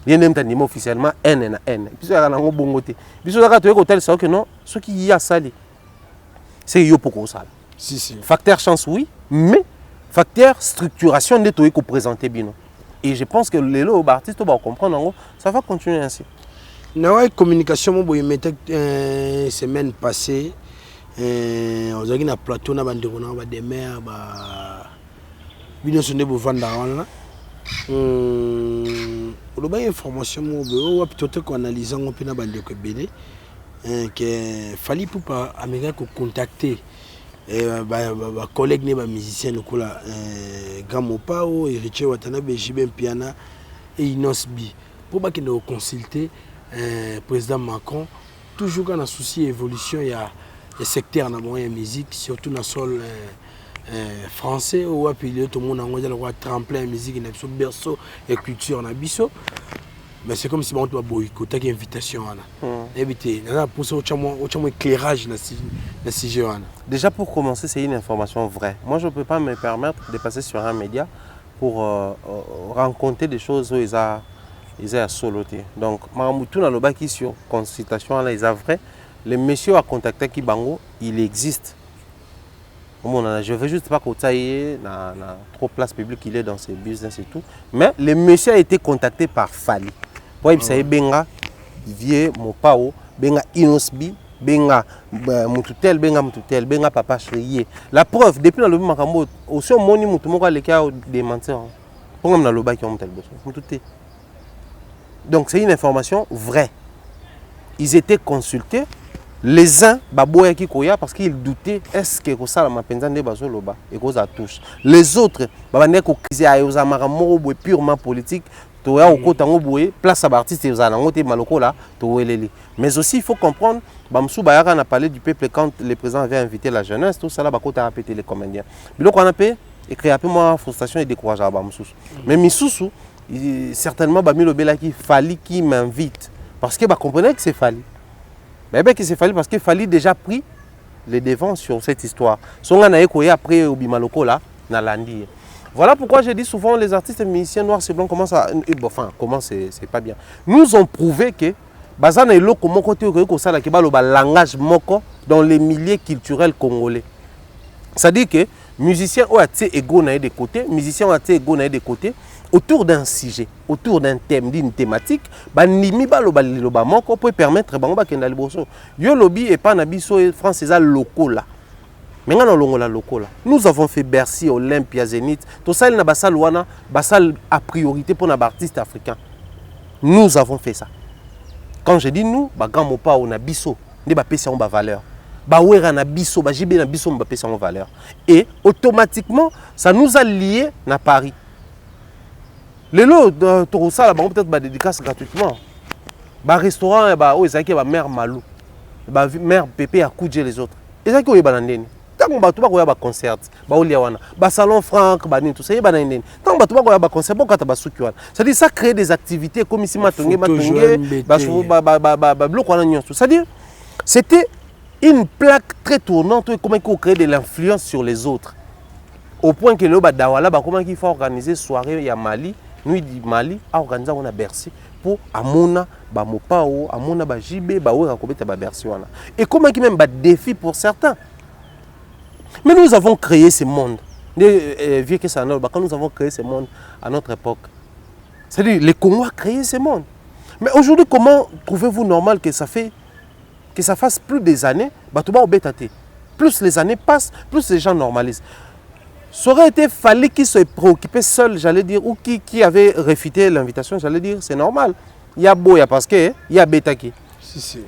Il y a un niveau officiellement N na N. Puis il y a un bon côté. Puis il y a un hôtel, c'est que non, ce qui y a sali, c'est yo pour ça. Facteur chance, oui, mais facteur structuration de tout présenter bien. Et je pense que les artistes vont comprendre, ça va continuer ainsi. La communication, je semaine passée, on a eu un plateau, on a des maires, on a information peut-être analyser que fallait pour pas américain contacter collègue musicien Gamopao, Héritier Watanabe, Jibem Piana et Inosbi pour pas qu'il nous consulter président Macron toujours quand on a souci évolution il y a secteur dans la musique surtout dans le sol français ou puis tout le monde a le tremplin musique et berceau et culture na biso mais c'est comme si on doit boycotter une invitation éviter pour ça autant éclairage na sujet. Déjà pour commencer, c'est une information vraie. Moi je ne peux pas me permettre de passer sur un média pour rencontrer des choses où ils ont soloté. Donc tout dans le bas qui sur consultation là ils ont vrai. Le monsieur a contacté Kibango, il existe. Je ne veux juste pas qu'il y ait trop de place publique, il est dans ses business et tout. Mais le monsieur a été contacté par Fali. Pour il s'agit Benga, Vieux, Mopao, Benga Inosbi, Benga Moututel, Benga Papa Chriye. La preuve, depuis le lobby Makambo, aussi au moni Moutumoka les cas des menteurs. Pour dans le bas qui ont tel besoin. Donc c'est une information vraie. Ils étaient consultés. Les uns, parce qu'ils doutaient, est-ce que ça m'a et ça touche. Les autres, purement politique, place à l'artiste, mais aussi il faut comprendre, on a parlé du peuple quand le président avait invité la jeunesse, tout ça là, on a répété les comédiens. Mais donc on a écrit un peu moins frustration et découragement. Mais Missoussou, certainement, il fallait qu'il m'invite. Parce que comprenez que c'est fallu. Mais bien qu'il s'est fallu parce qu'il fallait déjà pris les devants sur cette histoire. Son après au Bimaloko là, na landi. Voilà pourquoi je dis souvent les artistes et musiciens noirs et blancs commencent à c'est pas bien. Nous ont prouvé que bazana eloko moko te ko sala ke balo ba langage moko dans les milieux culturels congolais. C'est-à-dire que musiciens ont été égaux des côtés, musiciens ont été égaux des côtés. Autour d'un sujet, autour d'un thème, d'une thématique, peut permettre yo lobby et pas nabiso France c'est locaux là. Mais nous avons fait Bercy, Olympia, Zénith, tout ça il na basal wana, basal a priorité pour les artistes africains. Nous avons fait ça. Quand je dis nous, grand mopa on a biso, ne ba pesa on ba valeur. Ba wera na biso, ba jibe na biso on ba pesa on valeur. Et automatiquement, ça nous a liés na Paris. Les lots de Torossa, là, peut-être des dédicaces gratuitement. Bah restaurant, bah oh, ils ont mère Malou, bah mère Pépé à Koudjé les autres. Ils ont banandeni. Tant qu'on va tout voir bah concert, bah Oliawana, bah salon Franck, bah tout ça, banandeni. Tant qu'on va tout voir bah concert, bon quand bah soukiwan. Ça dit ça crée des activités comme ici matongé, bah bloc wana tout. Ça dit c'était une plaque très tournante comment il crée de l'influence sur les autres. Au point que le bah Dawala, bah comment il faut organiser soirée à Mali. Nous du Mali a organisé on a Bercy pour amona ba mopao amona ba jibe ba wera kobeta ba Bercy wana. Et comment qui même ba défi pour certains. Mais nous avons créé ce monde. vieux que ça, quand nous avons créé ce monde à notre époque. C'est-à-dire, les Congolais ont créé ce monde. Mais aujourd'hui, comment trouvez-vous normal que ça fasse plus des années, plus les années passent, plus les gens normalisent. Ça aurait été fallu qu'ils se préoccupaient seuls, j'allais dire, ou qui avait réfuté l'invitation, j'allais dire, c'est normal. Il y a Boya parce que il y a Betaki. Si.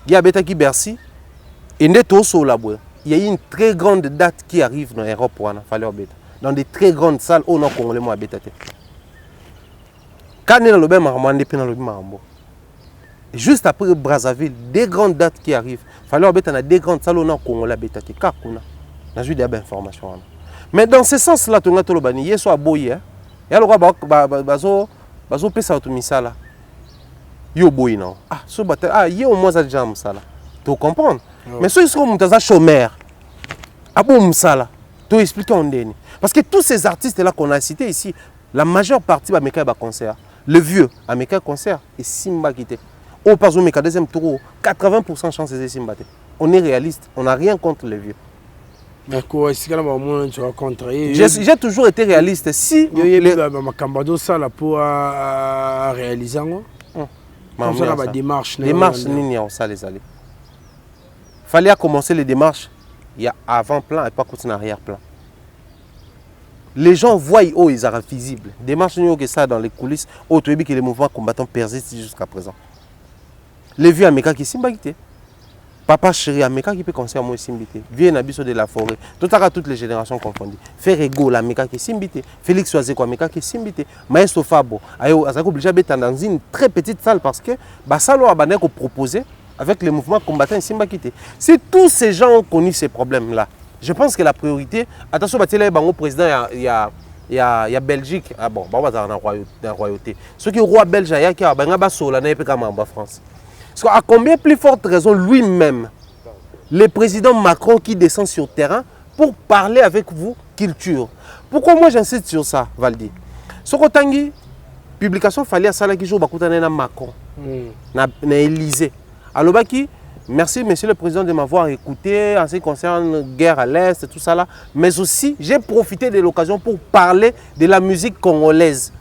Il y a Betaki Bercy. Et il y a une très grande date qui arrive dans l'Europe, dans des très grandes salles où on a Congolais à Bétate. Quand on a le juste après Brazzaville, des grandes dates qui arrivent. Il fallait avoir des grandes salles où on a Congolais à Bétate. On a eu des informations. Mais dans ce sens-là, on a tout le bani. Il y a boy, il y a le bazo pesa automisala. Yo boy non. Il y a au moins ça jam ça là. Tu comprends? Mais ceux qui sont chômeurs, tu expliques en dernier. Parce que tous ces artistes-là qu'on a cités ici, la majeure partie va faire un concert. Le vieux a fait un concert et Simba quitté. Au par exemple, deuxième tour, 80% de chance de Simba. On est réaliste, on n'a rien contre les vieux. Mais quoi, est-ce que tu as contre? J'ai toujours été réaliste. Si il y a ça pour réaliser, comme ça, la démarche. Démarche, ça les aller. Fallait commencer les démarches, il y a avant-plan et pas continuer arrière-plan. Les gens voient où ils sont visibles. Démarche que ça dans les coulisses, où tu que les mouvements combattants persistent jusqu'à présent. Les vieux Américains qui sont simbités. Papa chéri Américain qui peut concert moi simbité. Vieux Nabiso de la forêt. Toutes les générations confondues. Ferrego l'Américain qui est simbité. Félix Oazeko Américain qui est simbité. Maestro Fabo. Ayo azako obligé d'être dans une très petite salle parce que Bassalo a proposé avec les mouvements combattants Simba quitté. Si tous ces gens ont connu ces problèmes-là, je pense que la priorité, attention, le président, il y a Belgique, dans la royauté. Ceux qui sont roi belge, il y a France. À combien plus forte raison lui-même, le président Macron qui descend sur le terrain pour parler avec vous culture. Pourquoi moi j'insiste sur ça, Valdi? Ce que publication fallait à ça qui joue Macron, na Élysée. Alors, merci, monsieur le président, de m'avoir écouté en ce qui concerne la guerre à l'Est, tout ça là. Mais aussi, j'ai profité de l'occasion pour parler de la musique congolaise.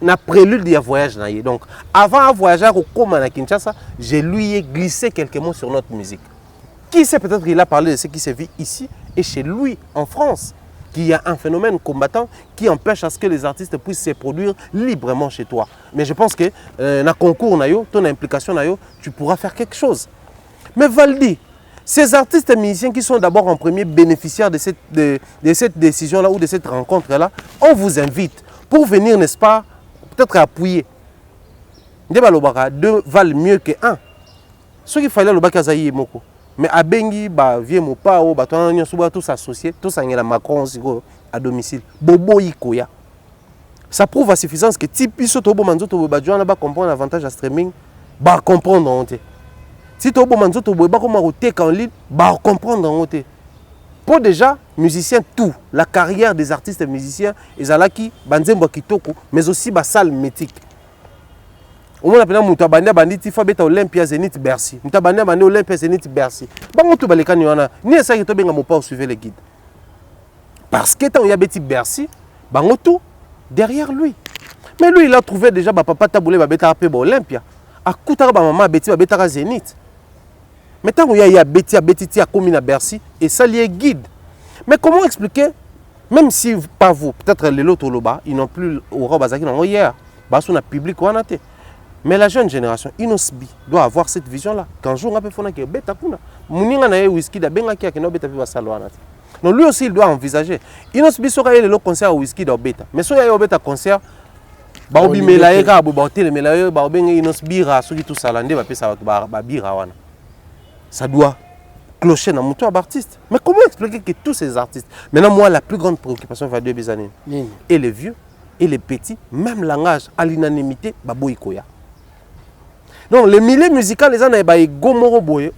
Na prélude du voyage. Donc, avant de voyager à Kinshasa, je lui ai glissé quelques mots sur notre musique. Qui sait, peut-être qu'il a parlé de ce qui se vit ici et chez lui, en France, qu'il y a un phénomène combattant qui empêche à ce que les artistes puissent se produire librement chez toi. Mais je pense que dans le concours, ton implication, tu pourras faire quelque chose. Mais Valdi, ces artistes et musiciens qui sont d'abord en premier bénéficiaires de cette décision-là ou de cette rencontre-là, on vous invite pour venir, n'est-ce pas, peut-être appuyer. Deux valent mieux que un. Ce qu'il fallait, le moko. Mais à Bengi, vieux mon pao, tous associés, tous à Macron à domicile. Bobo Ikoya. Ça prouve à suffisance que si tu comprendre l'avantage à streaming, comprendre en honte. Si tu en ligne, comprendre. Pour déjà, musiciens, tout, la carrière des artistes et musiciens, ils ont qui banzembo kitoko, mais aussi salle mythique. Au moins, on a bandé bandit, il faut être Olympia Zénith Bercy. On a bandé Olympia Zénith Bercy. Bon, tout balé kanyana. Ni ça qui te benga mon pas suivre les guides. Parce que tant il y a Betty Bercy, bango tout derrière lui. Mais lui, il a trouvé déjà papa taboulé babeta apé Olympia. A kutara maman Betty babeta Zénith. Mais tant il y a Betty a commis à Bercy et ça lié guide. Mais comment expliquer, même si pas vous, peut-être les lots là-bas, ils n'ont plus au Robazaki hier, parce qu'on a public ou anaté. Mais la jeune génération, Inosbi, doit avoir cette vision-là. Qu'un jour, on peut faire un bêta. Mouninga na whisky da benga qui a keno bêta viva salwana. Donc lui aussi, il doit envisager. Inosbi sera le concert au whisky da bêta. Mais si il y a un bêta concert, baobi melaeka, baoté le melae, baobenga Inosbi ra, ceux qui tout salandé, va payer ça bira wana. Ça doit clocher dans mon toit d'artiste. Mais comment expliquer que tous ces artistes, maintenant moi la plus grande préoccupation va 2 années. Et les vieux, et les petits, même langage, à l'unanimité, baboïkoya. Donc, les milieux musicaux, les gens qui ont gomoro boye,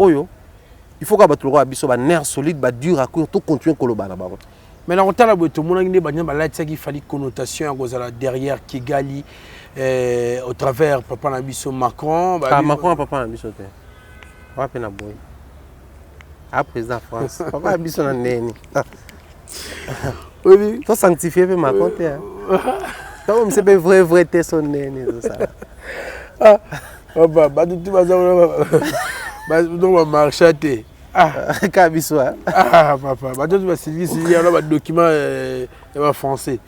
il faut que tu aies un nerf solide, dur à courir, tout continuer à koloba. Mais dans le temps, tout le monde a dit qu'il fallait connotation derrière Kigali, au travers Papa Nabiso Macron. Macron, Papa Nabiso. Papa Naboy. Ah, président de France. Papa Nabiso Nani. Oui. Toi sanctifié peut ma compte. Toi on sait pas vrai t'es son nez tout ça. Ah. Bah tout va bah donc marcher. Ah, Kabiswa. Ah, papa. Bah, tu vas Sylvie, il y a un document français.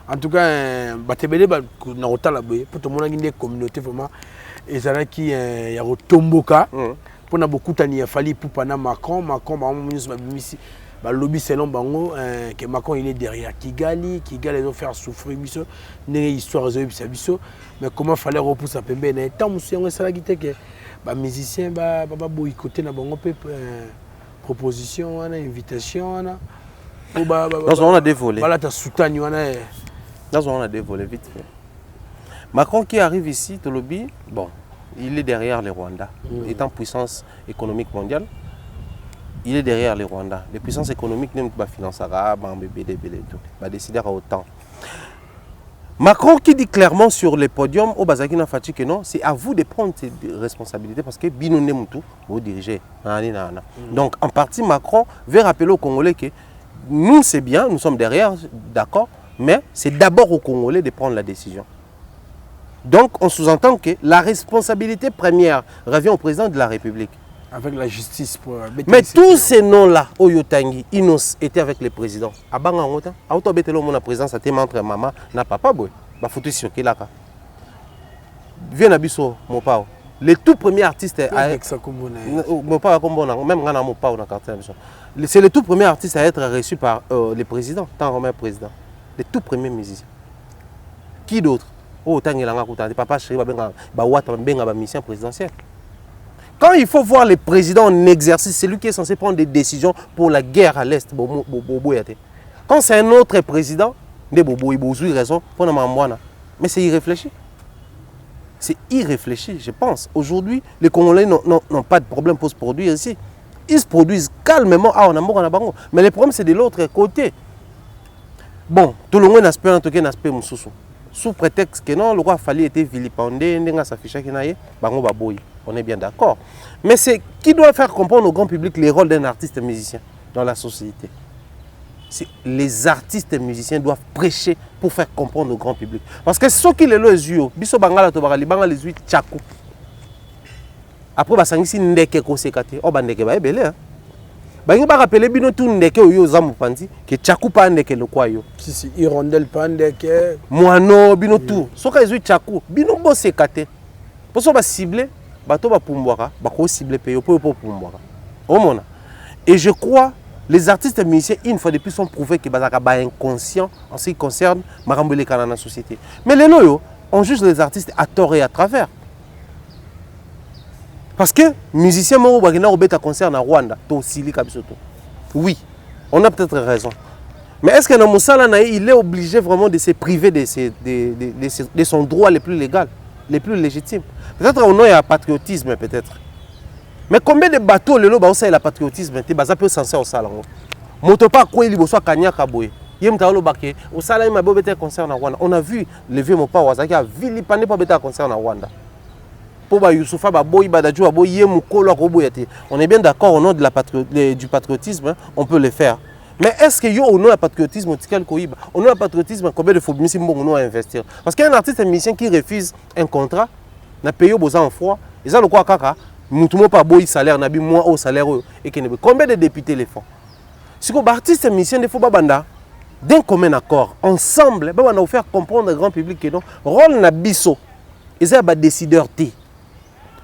En tout cas, bah, tu es dans le temps pour tout le monde, il y a une communauté vraiment. Et ça là qui est un tomboka. Pour nous, beaucoup de temps, il fallait pour Macron, bah, lobby selon Bango, que Macron il est derrière Kigali, Kigali ils ont fait souffrir, une histoire de mais comment fallait repousser à Pembe, et tant que ça qui était que les musiciens bah boycotter na Bango proposition, invitation, on a dévolé. Voilà ta soutane, on a dévolé vite fait. Macron qui arrive ici, le lobby, bon, il est derrière les Rwandais, étant puissance économique mondiale. Il est derrière les Rwandais. Les puissances économiques ne pas financer va décider à autant. Macron qui dit clairement sur les podiums au Bazakina Fati que non, c'est à vous de prendre ces responsabilités parce que Binoune Moutou, vous dirigez. Donc en partie Macron veut rappeler aux Congolais que nous c'est bien, nous sommes derrière, d'accord, mais c'est d'abord aux Congolais de prendre la décision. Donc on sous-entend que la responsabilité première revient au président de la République. Avec la justice pour... Mais tous ces noms-là, Oyotangi, Inos, étaient avec le président. À Bangangotan, à Autobetelo, mon président, ça était entre maman, n'a pas boy. Bah, faut sur qui là. Viens à Bisso, mon pao. Les tout premiers artistes. Avec ça, comme mon pao, comme bon, même quand mon pao dans le quartier. C'est les tout premiers artistes à être reçus par le président, tant Romain président. Les tout premiers musiciens. Qui d'autre? Oh, Tangi Langa Koutan, papa chéri, bah, mission présidentielle. Quand il faut voir le président en exercice, c'est lui qui est censé prendre des décisions pour la guerre à l'Est. Quand c'est un autre président, il a raison pour mais c'est irréfléchi. C'est irréfléchi, je pense. Aujourd'hui, les Congolais n'ont pas de problème pour se produire ici. Ils se produisent calmement. Ah, on a mort en Abango. Mais le problème, c'est de l'autre côté. Bon, tout le monde a un aspect moussoussou. Sous prétexte que non, le roi Fali était vilipendé, on est bien d'accord. Mais c'est qui doit faire comprendre au grand public les rôles d'un artiste musicien dans la société. Les artistes musiciens doivent prêcher pour faire comprendre au grand public. Parce que ceux qui les yeux, biso bangala to bagali bangala les huit tchakou. Après basangisi ndeke kosekate, o bandeke ba ebele hein. Bangi ba rappeler bino tout ndeke oyo zamu pandi que tchakou pa ndeke le kwa yo. Si hirondelle pa ndeke. Moano bino tout. Soka les huit tchakou, bino bo sekate. Pour ça ba cibler bato ba pumbwaka, ba ko cibler peyo po pumbwaka. Omona. Et je crois les artistes musiciens, une fois de plus, sont prouvés qu'ils sont inconscients en ce qui concerne Marambele dans la société. Mais les loyaux, on juge les artistes à tort et à travers. Parce que les musiciens qui ont un concert en Rwanda, oui, on a peut-être raison. Mais est-ce que dans il est obligé vraiment de se priver de son droit le plus légal, le plus légitime? Peut-être qu'on a un patriotisme, peut-être. Mais combien de bateaux le loba aussi le patriotisme te baza peu censé au salon moto pas quoi il bosso kanyaka boye yem ta loba ke au salon ma bobete concert na Rwanda on a vu le vieux mon papa wazaki a vilipandé pas beta concert na Rwanda pour ba Youssoufa ba boy ba dajou boy yem kolo ko boyate on est bien d'accord au nom de la du patriotisme hein, on peut le faire mais est-ce que yo au nom du patriotisme tel koiba au nom du patriotisme combien de faut bien si bon investir parce qu'un artiste un musicien qui refuse un contrat na payer aux enfants ils ont le quoi kaka Moutouma pas boy salaire nabi moi au salaire et combien de députés les font? Si les artistes et musiciens ne font pas banda d'un commun accord ensemble, on a faire comprendre au grand public que non rôle na biso, ils ont des décideurs t.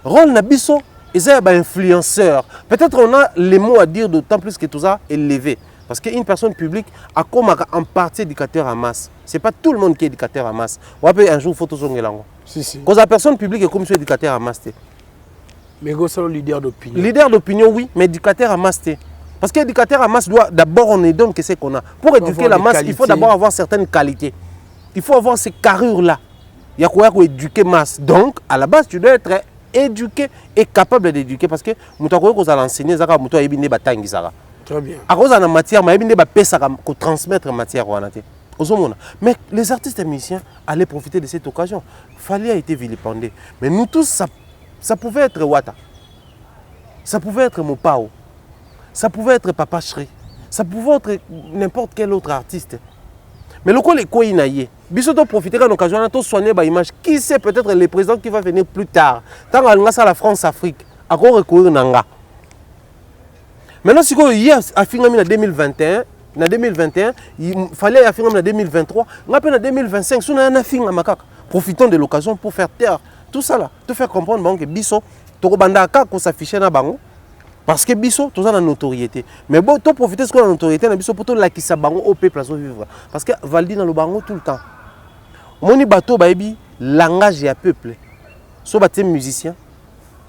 Rôle na biso, ils ont des influenceurs. Peut-être on a les mots à dire d'autant plus que tout ça est élevé parce qu'une personne publique a comme en partie éducateur à masse. C'est pas tout le monde qui est éducateur à masse. On va un jour photo sur ngelango. Si. Quand la personne publique est comme sur éducateur à masse. Mais c'est le leader d'opinion. Leader d'opinion, oui, mais éducateur à masse. Parce qu'éducateur à masse doit d'abord, on ne donne que ce qu'on a. Pour éduquer la masse, il faut d'abord avoir certaines qualités. Il faut avoir ces carrures-là. Il y a quoi éduquer masse. Donc, à la base, tu dois être éduqué et capable d'éduquer. Parce que, tu dois l'enseigner, tu dois très bien. À cause de la matière, tu dois transmettre matière. Mais les artistes et musiciens allaient profiter de cette occasion. Fali a été vilipendé. Mais nous tous, ça pouvait être Wata, ça pouvait être Mopao, ça pouvait être Papa Shri, ça pouvait être n'importe quel autre artiste. Mais le col est quoi inaïe. Biso to profiter d'une occasion to soigner ba image. Qui sait peut-être le président qui va venir plus tard. Tant que ça la France Afrique encore recourir nanga. Maintenant si quoi hier a fini en 2021, en 2021, il fallait a fini en 2023, on a en 2025, si on a fini en makaka. Profitons de l'occasion pour faire taire tout ça là, te faire comprendre que biso to banda ka ko s'afficher na bango. Parce que biso tout ça la notoriété. Mais bon, to profiter ce qu'on a notoriété na biso pour to lakisa bango au peuple à vivre. Parce que Valdi dans le bango tout le temps. Moni bateau baebi langage ya peuple. So baté musicien,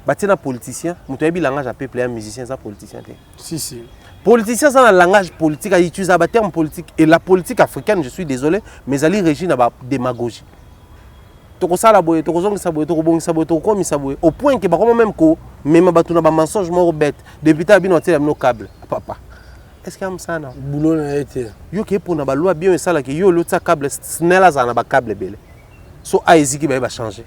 baté na politicien, muto yebi langage ya peuple ya musicien ça politicien té. Si. Politicien ça na langage politique, il utilise ba terme politique et la politique africaine, je suis désolé, mais ali régime na ba démagogie. Toko sala boye, toko zongisa boye, toko bongisa boye, toko komisa boye au point que ba même ko même bato na ba mensonge moko bête depuis ta bino tela no câble papa. Est-ce qu'il y a ça non? Boulot na été. Yo ke pour na ba loi bien ça là que yo lota câble snela za na ba câble belé. So aiziki ba changer.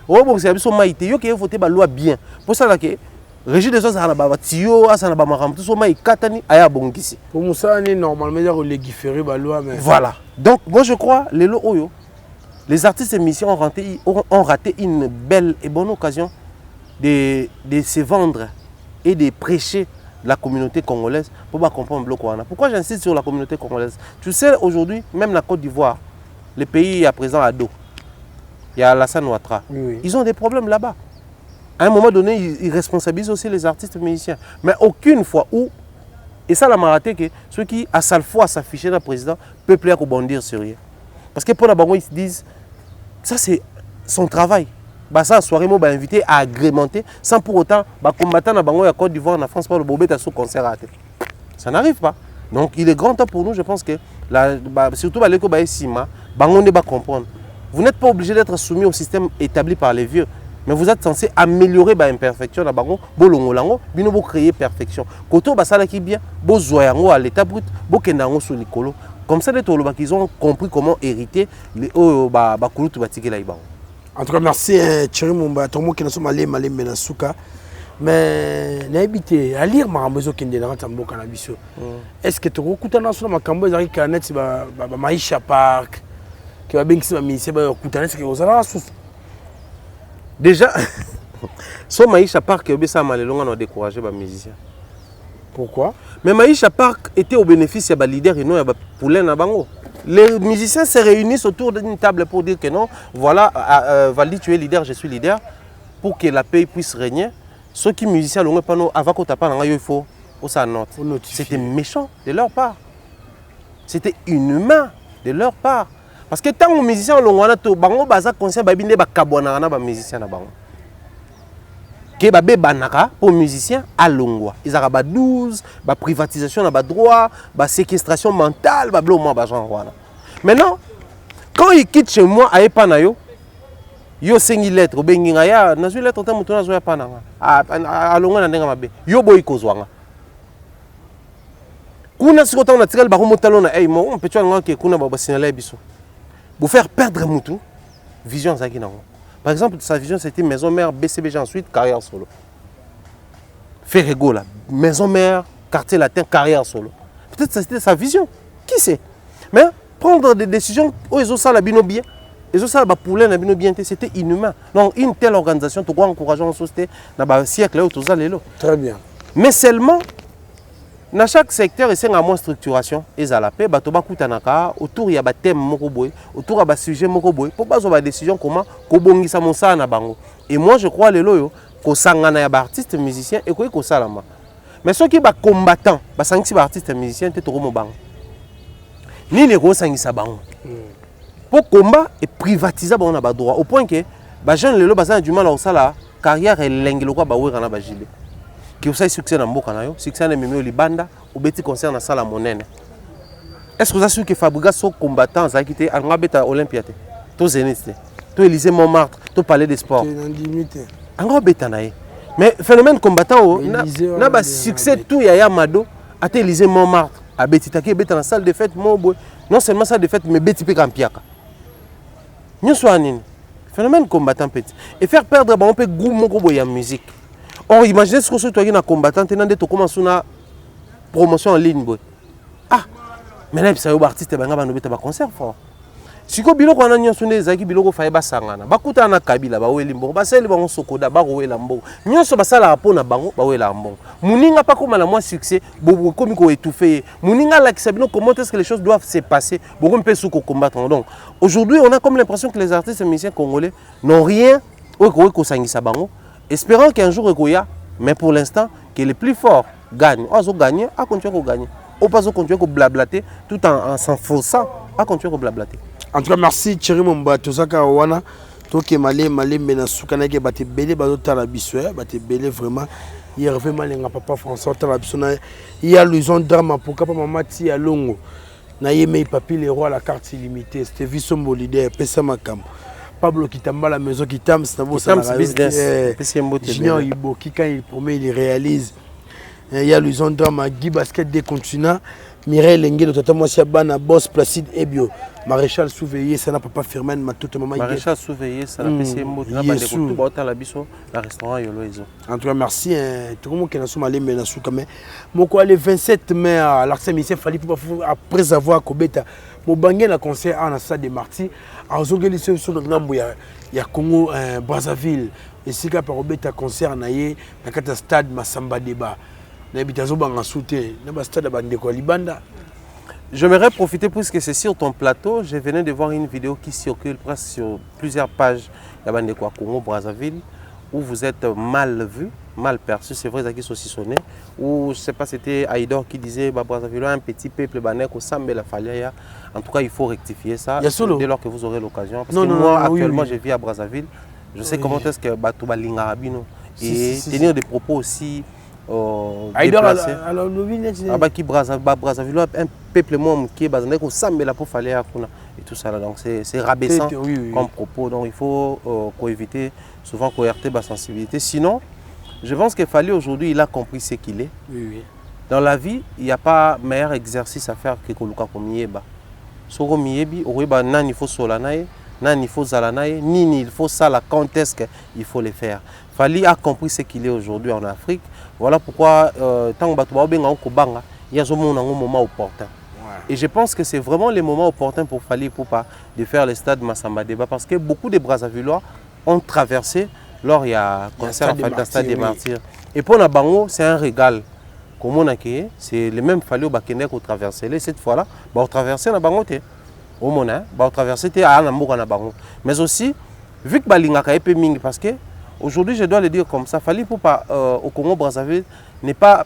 O bon c'est biso maïté yo ke voter ba loi bien. Pour ça là que régime des choses na ba tio asa na ba maram tout so mai katani aya bongisi. Pour Moussa ni normalement il y a légiférer ba loi mais voilà. Donc moi je crois les lo oyo les artistes et musiciens ont raté une belle et bonne occasion de se vendre et de prêcher la communauté congolaise pour comprendre le bloc. Pourquoi j'insiste sur la communauté congolaise? Tu sais, aujourd'hui, même la Côte d'Ivoire, les pays à présent à dos, il y a Alassane Ouattara, oui. Ils ont des problèmes là-bas. À un moment donné, ils responsabilisent aussi les artistes et musiciens. Mais aucune fois où, et ça l'a raté, que ceux qui, à sa fois, s'afficher dans le président, peuvent plaire ou bondir sur rien. Parce que pour la banque, ils se disent, ça c'est son travail. Bah ça soirée moi invité à agrémenter sans pour autant combattre na bango ya Côte d'Ivoire na France pour le bobet à ce concert raté. Ça n'arrive pas. Donc il est grand temps pour nous, je pense que surtout les ko ba sima bango ne ba comprendre. Vous n'êtes pas obligé d'être soumis au système établi par les vieux, mais vous êtes censé améliorer ba imperfection na bango bolongo lango bino bo créer perfection. Koto ba sala ki bien, bo zoyango à l'état brut, bo kendango sur likolo. Comme ça, les Toloba qu'ils ont compris comment hériter les Kouloutou Batiki Laïba. En tout cas, merci Thierry Mumba. Tout le monde qui est allé Menasuka. Mais n'habité à lire Marambozo qui est dans Tambo Cannabis. Est-ce que tu as sur ma cambo Zari Kanet, Maïcha Park, qui va bien que c'est ma ministre, est-ce que vous avez déjà, sur Maïcha Park, ça m'a découragé les musiciens. Pourquoi? Mais Maïcha Park était au bénéfice des leaders et non des poulains na bango. Les musiciens se réunissent autour d'une table pour dire que non, voilà, Valdi, tu es leader, je suis leader, pour que la paix puisse régner. Ceux qui musiciens l'ont pas avant qu'on tape pas, il faut ça note. C'était méchant de leur part. C'était inhumain de leur part. Parce que tant que les musiciens l'ont bango baza conscient babinde ba kabwana na ba musiciens na bango. Que babé banaka pour musiciens à Longwa. Ils ont 12, privatisation, droit, séquestration mentale, maintenant, quand ils quittent chez moi à Epanayo, yo sengi lettre, benginga ya, nazu lettre ta mutuna zo ya pananga. À Longwa na ndenga mabe. Yo boy kozwanga. Kuna sikota on a tiré le baron motalona, mo on peut tu nga ke kuna ba signaler biso. Pour faire perdre mutu, vision zaki nango. Par exemple, sa vision, c'était maison mère, BCBG ensuite, carrière solo. Ferrego, là, maison mère, quartier latin, carrière solo. Peut-être que c'était sa vision. Qui sait? Mais prendre des décisions, ils ont ça la bino bien. Ils ont ça la poulet la bino bien, c'était inhumain. Donc, une telle organisation, tu dois encourager en société, dans le siècle, tout ça, très bien. Mais seulement, dans chaque secteur, il y a moins structuration. Et à la paix, autour il y a des thèmes, autour il y a des sujets. Pour pas avoir des décisions comment kobongisa monsa na bango. Et moi je crois les loyo ko sangana ya ba artistes musiciens et ko salama. Mais ceux qui ba combattants, ba sangisi ba artistes musiciens te toko mo bango. Ni les ko sangisa bango. Pour combat et privatiser ba on a ba droit au point que ba jeune lelo ba za du mal au sala carrière et lengelo kwa ba wera na ba jile. Qui aussi succès dans mboka na yo, succès na mimi libanda ou beti concert na sala monene. Est-ce que vous avez su que Fabriga sont combattants à quitter à beta Olympiade? To Zénith, to Élysée Montmartre, to Palais des Sports. En beta naé. Mais phénomène combattant na ba succès tout ya Mado à Élysée Montmartre, à Betita qui beta dans salle de fête mon boy. Non seulement salle de fête mais beti pe kampiaka. Nous soignons. Phénomène combattant petit et faire perdre on peut groupe mon boy en musique. Or, imaginez ce que tu as un combattant, tu as commencé une promotion en ligne. Ah, maintenant ça yo artiste banga bano beta ba concert fort siko biloko wana nyonso nde ezaki biloko faye basangana bakutana na kabila baweli mbongo basali bango sokoda bakowela mbongo nyonso basala rapona bango bawela mbongo muninga pa koma na moi succès bobo komi ko étouffer muninga lakisa bino comment est-ce que les choses doivent se passer bobo mpe sou ko combattre. Donc aujourd'hui on a comme l'impression que les artistes et musiciens congolais n'ont rien ko sangisa bango espérant qu'un jour ekoya mais pour l'instant que les plus forts gagnent ozo gagner a continuer ko gagner ou pas continuer ko blablater tout en s'enfonçant a continuer ko blablater. En tout cas, merci Thierry Momba, Tozaka Wana, Toké Malé, Mena Soukanake, Baté Belé, Bazota la Bissoua, Baté Belé vraiment. Il y a vraiment les papa François, il y a l'usine drama pour Kapa Mamati à Longo. Naïme Papi, les rois, la carte illimitée, c'était Vissombo leader, Pessa Makam. Pablo Kitamba, la maison Kitam, c'est un beau business. Junior Ibo, qui quand il promet, il réalise. Il y a l'usine drama, Guy Basket des continents. Mireille Lengue, notamment Siabana, Boss Placide Ebio, Maréchal Souveillé, ça n'a pas Firmin, ma toute maman. Maréchal Souveillé, ça n'a pas la restaurant Yolo Ezo. En tout cas, merci. Tout le monde qui a sommé mais Moko le 27 mai à l'Arsenal, il fallait après avoir Kobeta, mon bangé la concert à la salle des Martyrs, à Zogeli sur le Nambo, il y a Congo, Brazzaville, et si par Kobeta concert naïe, dans le stade Massamba Débat. J'aimerais profiter puisque c'est sur ton plateau. Je venais de voir une vidéo qui circule presque sur plusieurs pages de Congo Brazzaville où vous êtes mal vu, mal perçu. C'est vrai qu'ils sont saucissonnés. Ou je ne sais pas, c'était Aïdor qui disait Brazzaville un petit peuple au Sambe la Falia. En tout cas, il faut rectifier ça dès lors que vous aurez l'occasion. Parce que moi, actuellement, je vis à Brazzaville. Je sais comment est-ce que Batouba Lingarabino et tenir des propos aussi. Alors, Brazzaville, un peuple qui est basé au Sambela pour faire et tout ça. Donc c'est rabaissant comme propos. Donc il faut éviter souvent coerter la sensibilité. Sinon, je pense qu'il fallait aujourd'hui, il a compris ce qu'il est. Dans la vie, il n'y a pas meilleur exercice à faire que Koluka comme Yeba. Soro Miebi, il faut solanaye, il faut zalanaye, ni il faut ça, la quand est-ce qu'il faut le faire. Fali a compris ce qu'il est aujourd'hui en Afrique. Voilà pourquoi, tant que il y a un moment opportun. Et je pense que c'est vraiment le moment opportun pour Fali Poupa de faire le stade Massamba Débat parce que beaucoup de Brazzavillois ont traversé lors il y a concert dans le stade des Martyrs. Et pour Nabango, c'est un régal. Comme on a créé, c'est le même Fali au Bakende qu'on traversait. Cette fois-là, on traversait Nabango. Au Mona, on traversait à Nabango. Mais aussi, vu que Balinga a été ming parce que aujourd'hui, je dois le dire comme ça, Fali Poupa au Congo-Brazzaville n'est pas,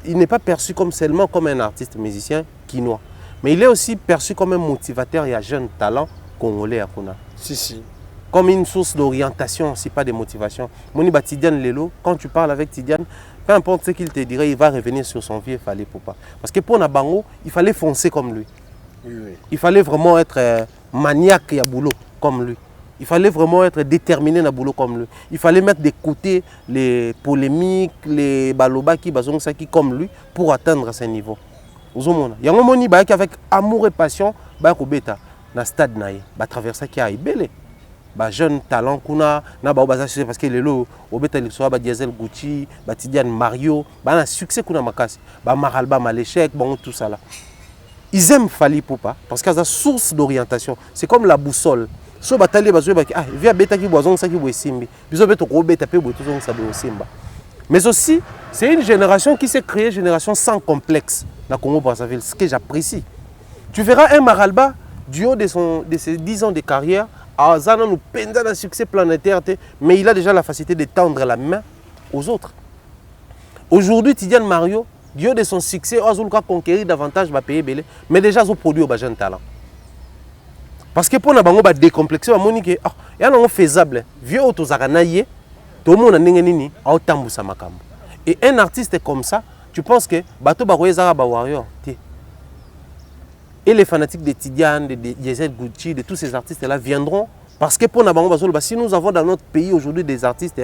il n'est pas perçu comme seulement comme un artiste musicien quinois, mais il est aussi perçu comme un motivateur et un jeune talent congolais à Kuna. Si. Comme une source d'orientation, si pas de motivation. Moni Tidiane Lelo, quand tu parles avec Tidiane, peu importe ce qu'il te dirait, il va revenir sur son vieux Fali Poupa. Parce que pour Nabango, il fallait foncer comme lui. Il fallait vraiment être maniaque et à boulot comme lui. Il fallait vraiment être déterminé dans le boulot comme lui. Il fallait mettre de côté les polémiques, les baloba qui comme lui pour atteindre ce niveau. Il y a un moment avec amour et passion, dans le stade, il va traverser qui a belé. Jeune talent parce que les lots au Diesel Gucci, Tidiane Mario, un succès qu'on a makasi, Maralba Maléchek, tout ça là. Ils aiment Fali Poupa parce qu'il y a une source d'orientation. C'est comme la boussole. So batali bazo ba via beta ki boison ça ki boisimbi biso beto ko beta pe boito ça be osimba. Mais aussi c'est une génération qui s'est créée, génération sans complexe dans Congo Brazzaville, ce que j'apprécie. Tu verras un Maralba du haut de ses 10 ans de carrière à Zana nous pendant un succès planétaire, mais il a déjà la facilité de tendre la main aux autres. Aujourd'hui Tidiane Mario du haut de son succès a conquérir davantage va payer belé, mais déjà ils ont produit au jeune talent. Parce que pour nous avons décomplexé, il y a un faisable. Vieux autozaranaye, tout le monde a nini au tambu samakambo. Et un artiste comme ça, tu penses que bateau baroye zaraba warrior. Et les fanatiques de Tidiane, de Diesel Gucci, de tous ces artistes-là viendront parce que pour nous, si nous avons dans notre pays aujourd'hui des artistes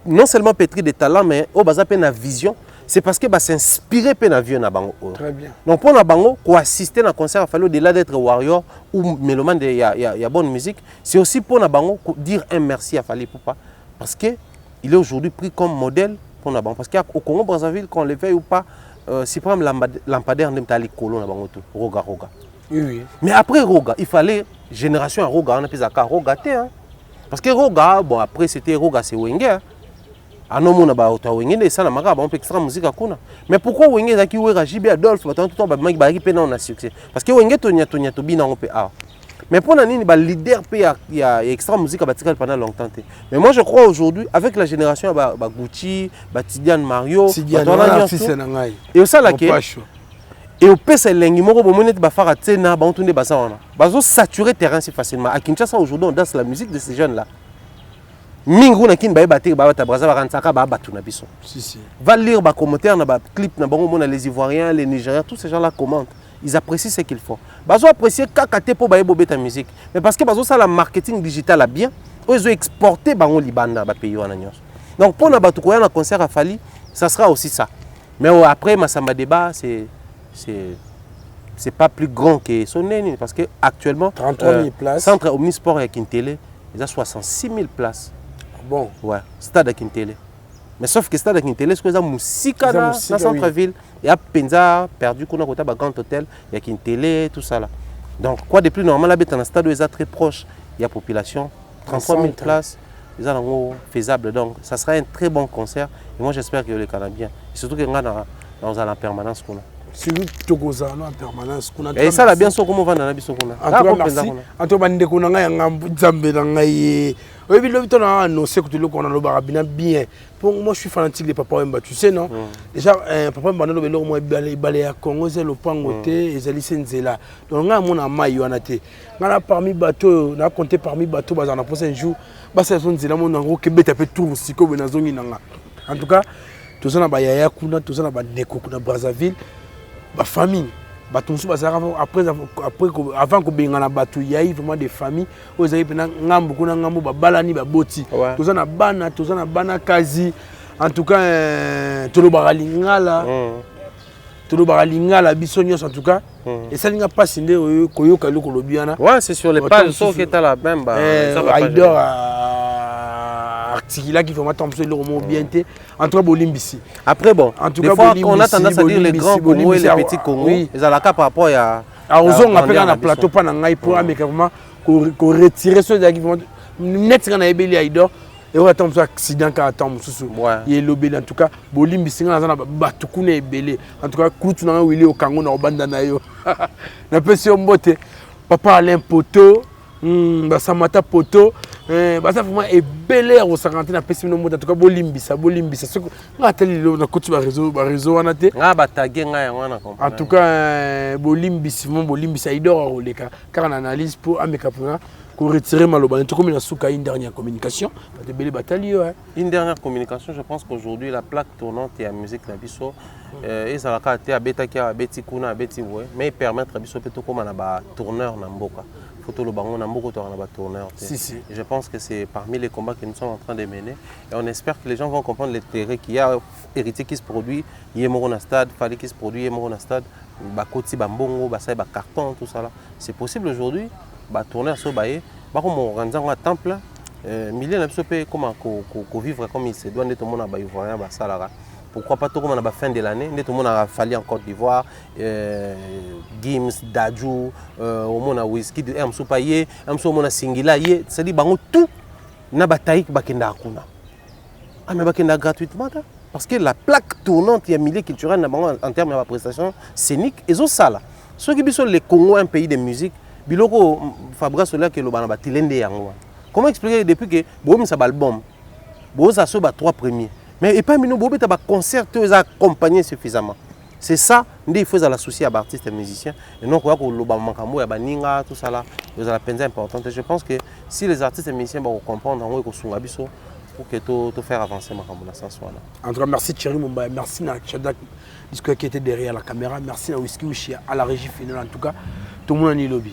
non seulement pétris de talent, mais au bas peine la vision. C'est parce que s'inspirer pe na vieux na bango. Très bien. Donc pour na bango ko assister na concert il fallait au-delà d'être warrior ou mélomane il y a bonne musique, c'est aussi pour na bango dire un merci à Fali Poupa parce que il est aujourd'hui pris comme modèle pour na bango parce qu'au Congo Brazzaville qu'on le veuille ou pas si par exemple lampadaire n'est pas les colons là bango tout roga. Oui. Mais après roga, il fallait génération à roga, on appelle ça roga hein. Parce que roga, bon après c'était roga c'est Wenge. Ah non mon aba auto Wenge et ça la mara on peut extra musique à kuna. Mais pourquoi Wenge zaki wera JB Adolphe tout le temps ba maki ba pena on a succès. Parce que Wenge tonya to bina on peut ah. Mais pour nani ba leader il y a extra musique à batical pendant longtemps. Mais moi je crois aujourd'hui avec la génération ba Gucci, ba Tidiane Mario, et ça là qui et au PS lengi moko bomone ba fara tsena ba ontunde basa wana. Bazo saturer terrain si facilement. À Kinshasa aujourd'hui on danse la musique de ces jeunes là. Mingu na kin ba bater ba ta braza ba ransaka ba batu na biso. Si. Va lire ba commentaire na ba clip na bango mona les Ivoiriens, les Nigériens, tous ces gens là commentent. Ils apprécient ce qu'il faut. Bazo apprécier kakate pour ba bobé ta musique. Mais parce que bazo ça la marketing digital a bien, ils ont exporté bango libanda ba pays wana nyos. Donc pour na batu ko ya na concert à Fali, ça sera aussi ça. Mais après Massamba débat c'est pas plus grand que Soneni parce que actuellement 33 000 places. Centre Omnisport et Kintele, ils ont 66 000 places. Bon. Ouais, stade à Kintele. Mais sauf que stade à Kintele, c'est que musique dans centre-ville. Il y a Penza perdu qu'on a côté grand hôtel, il y a Kintele, tout ça là. Donc quoi de plus normal là, dans un stade où ils sont très proches, il y a population, 33 000 places, ils sont faisable. Donc ça sera un très bon concert. Et moi j'espère que le Canadien, surtout que dans la permanence qu'on a. Si nous sommes en permanence, et ça, la bien sûr, comment on va dans la biso qu'on a. En tout cas, nous avons bien. Pour moi, je suis fanatique de Papa Wemba, tu sais, non? Déjà, Papa Wemba, nous avons balé à Congo, c'est le Pangote, et c'est l'Isenzela. Donc, nous avons un maillot en athée. Nous avons parmi bateaux, nous avons compté parmi bateaux, nous avons posé un jour, c'est un Zela, nous avons Québec, un tout, si comme nous avons en tout cas, tout ça, nous avons Yaya Kuna, tout ça, nous avons Neko Kuna, Brazzaville. La famille, après avant que bengana batu yayi vraiment des familles aux aïe pena ngambu kuna ngambu ba balani ba boti tous na bana kazi en tout cas tolo baralingala bisognos en tout cas et ça n'inga pas sindé koyoka loko lobiana ouais c'est sur les pages so que tu la même article qui vraiment tomber sur le roman bien en tout cas Bolimbisi. Après bon, en tout cas on a tendance à dire les grands Congo et les petits Congo. Ils ont la cap par rapport à on appelle un plateau pas dans pour mais vraiment qu'on retirer ceux qui vont net quand ebeli aidor et on attend accident quand attend mususu. Il est lobé en tout cas Bolimbisi na za batu kuna ebele. En tout cas kutu na wili au Congo na obanda na yo. Na pesi mbote papa Alain Poto Samata Poto ça vraiment est bel air au 50 na pesi no en tout cas bolimbisa ce que na teli na côté réseau wana te ba taguer nga wana en tout cas bolimbisa idor oleka car on analyse pour ameka pour retirer maloba tout comme na suka une dernière communication de belle bataille une dernière communication je pense qu'aujourd'hui la plaque tournante et la musique na biso et ça la carte à beta qui a beti kuna beti ouais mais permettre biso peut comme na ba tourneur na mboka. Je pense que c'est parmi les combats que nous sommes en train de mener et on espère que les gens vont comprendre l'intérêt qu'il y a héritier qui se produit, il y a un stade, fallait qui se produit, il y a un stade, bakoti bambongo, basay ba carton tout ça là. C'est possible aujourd'hui, ba tourner sur baé, ba comme on organise un temple, milliers de personnes comment vivre comme il se doit tout le monde a ba ivoirien ba salara. Pourquoi pas tout comme on a la fin de l'année, tout le monde a fallu en Côte d'Ivoire, Gims, Dadju, au monde a whisky, Amsoupaye, Amsoumona Singila, c'est-à-dire que tout n'a pas taillé bakenda akuna. Ah mais bakenda gratuitement parce que la plaque tournante il y a milieu culturel en termes de prestation scénique et zo sala. Ceux qui sont les Congo un pays de musique, biloko Fabra Soler que le bana batilende yango. Comment expliquer depuis que bomi sa album, boza so ba 3 premiers. Mais et pas nous bobe ta concert tu accompagner suffisamment. C'est ça, il faut l'associer à artistes et musiciens et non quoi que le bamakamo ya baninga tout ça là, vous la peine importante. Je pense que si les artistes et musiciens vont comprendre en ko sunga biso pour que tout faire avancer makambo na sens wana. En tout cas merci Thierry Mumba, merci na Chadak qui était derrière la caméra, merci à Whisky Ushi à la régie finale en tout cas tout le monde ni lobby.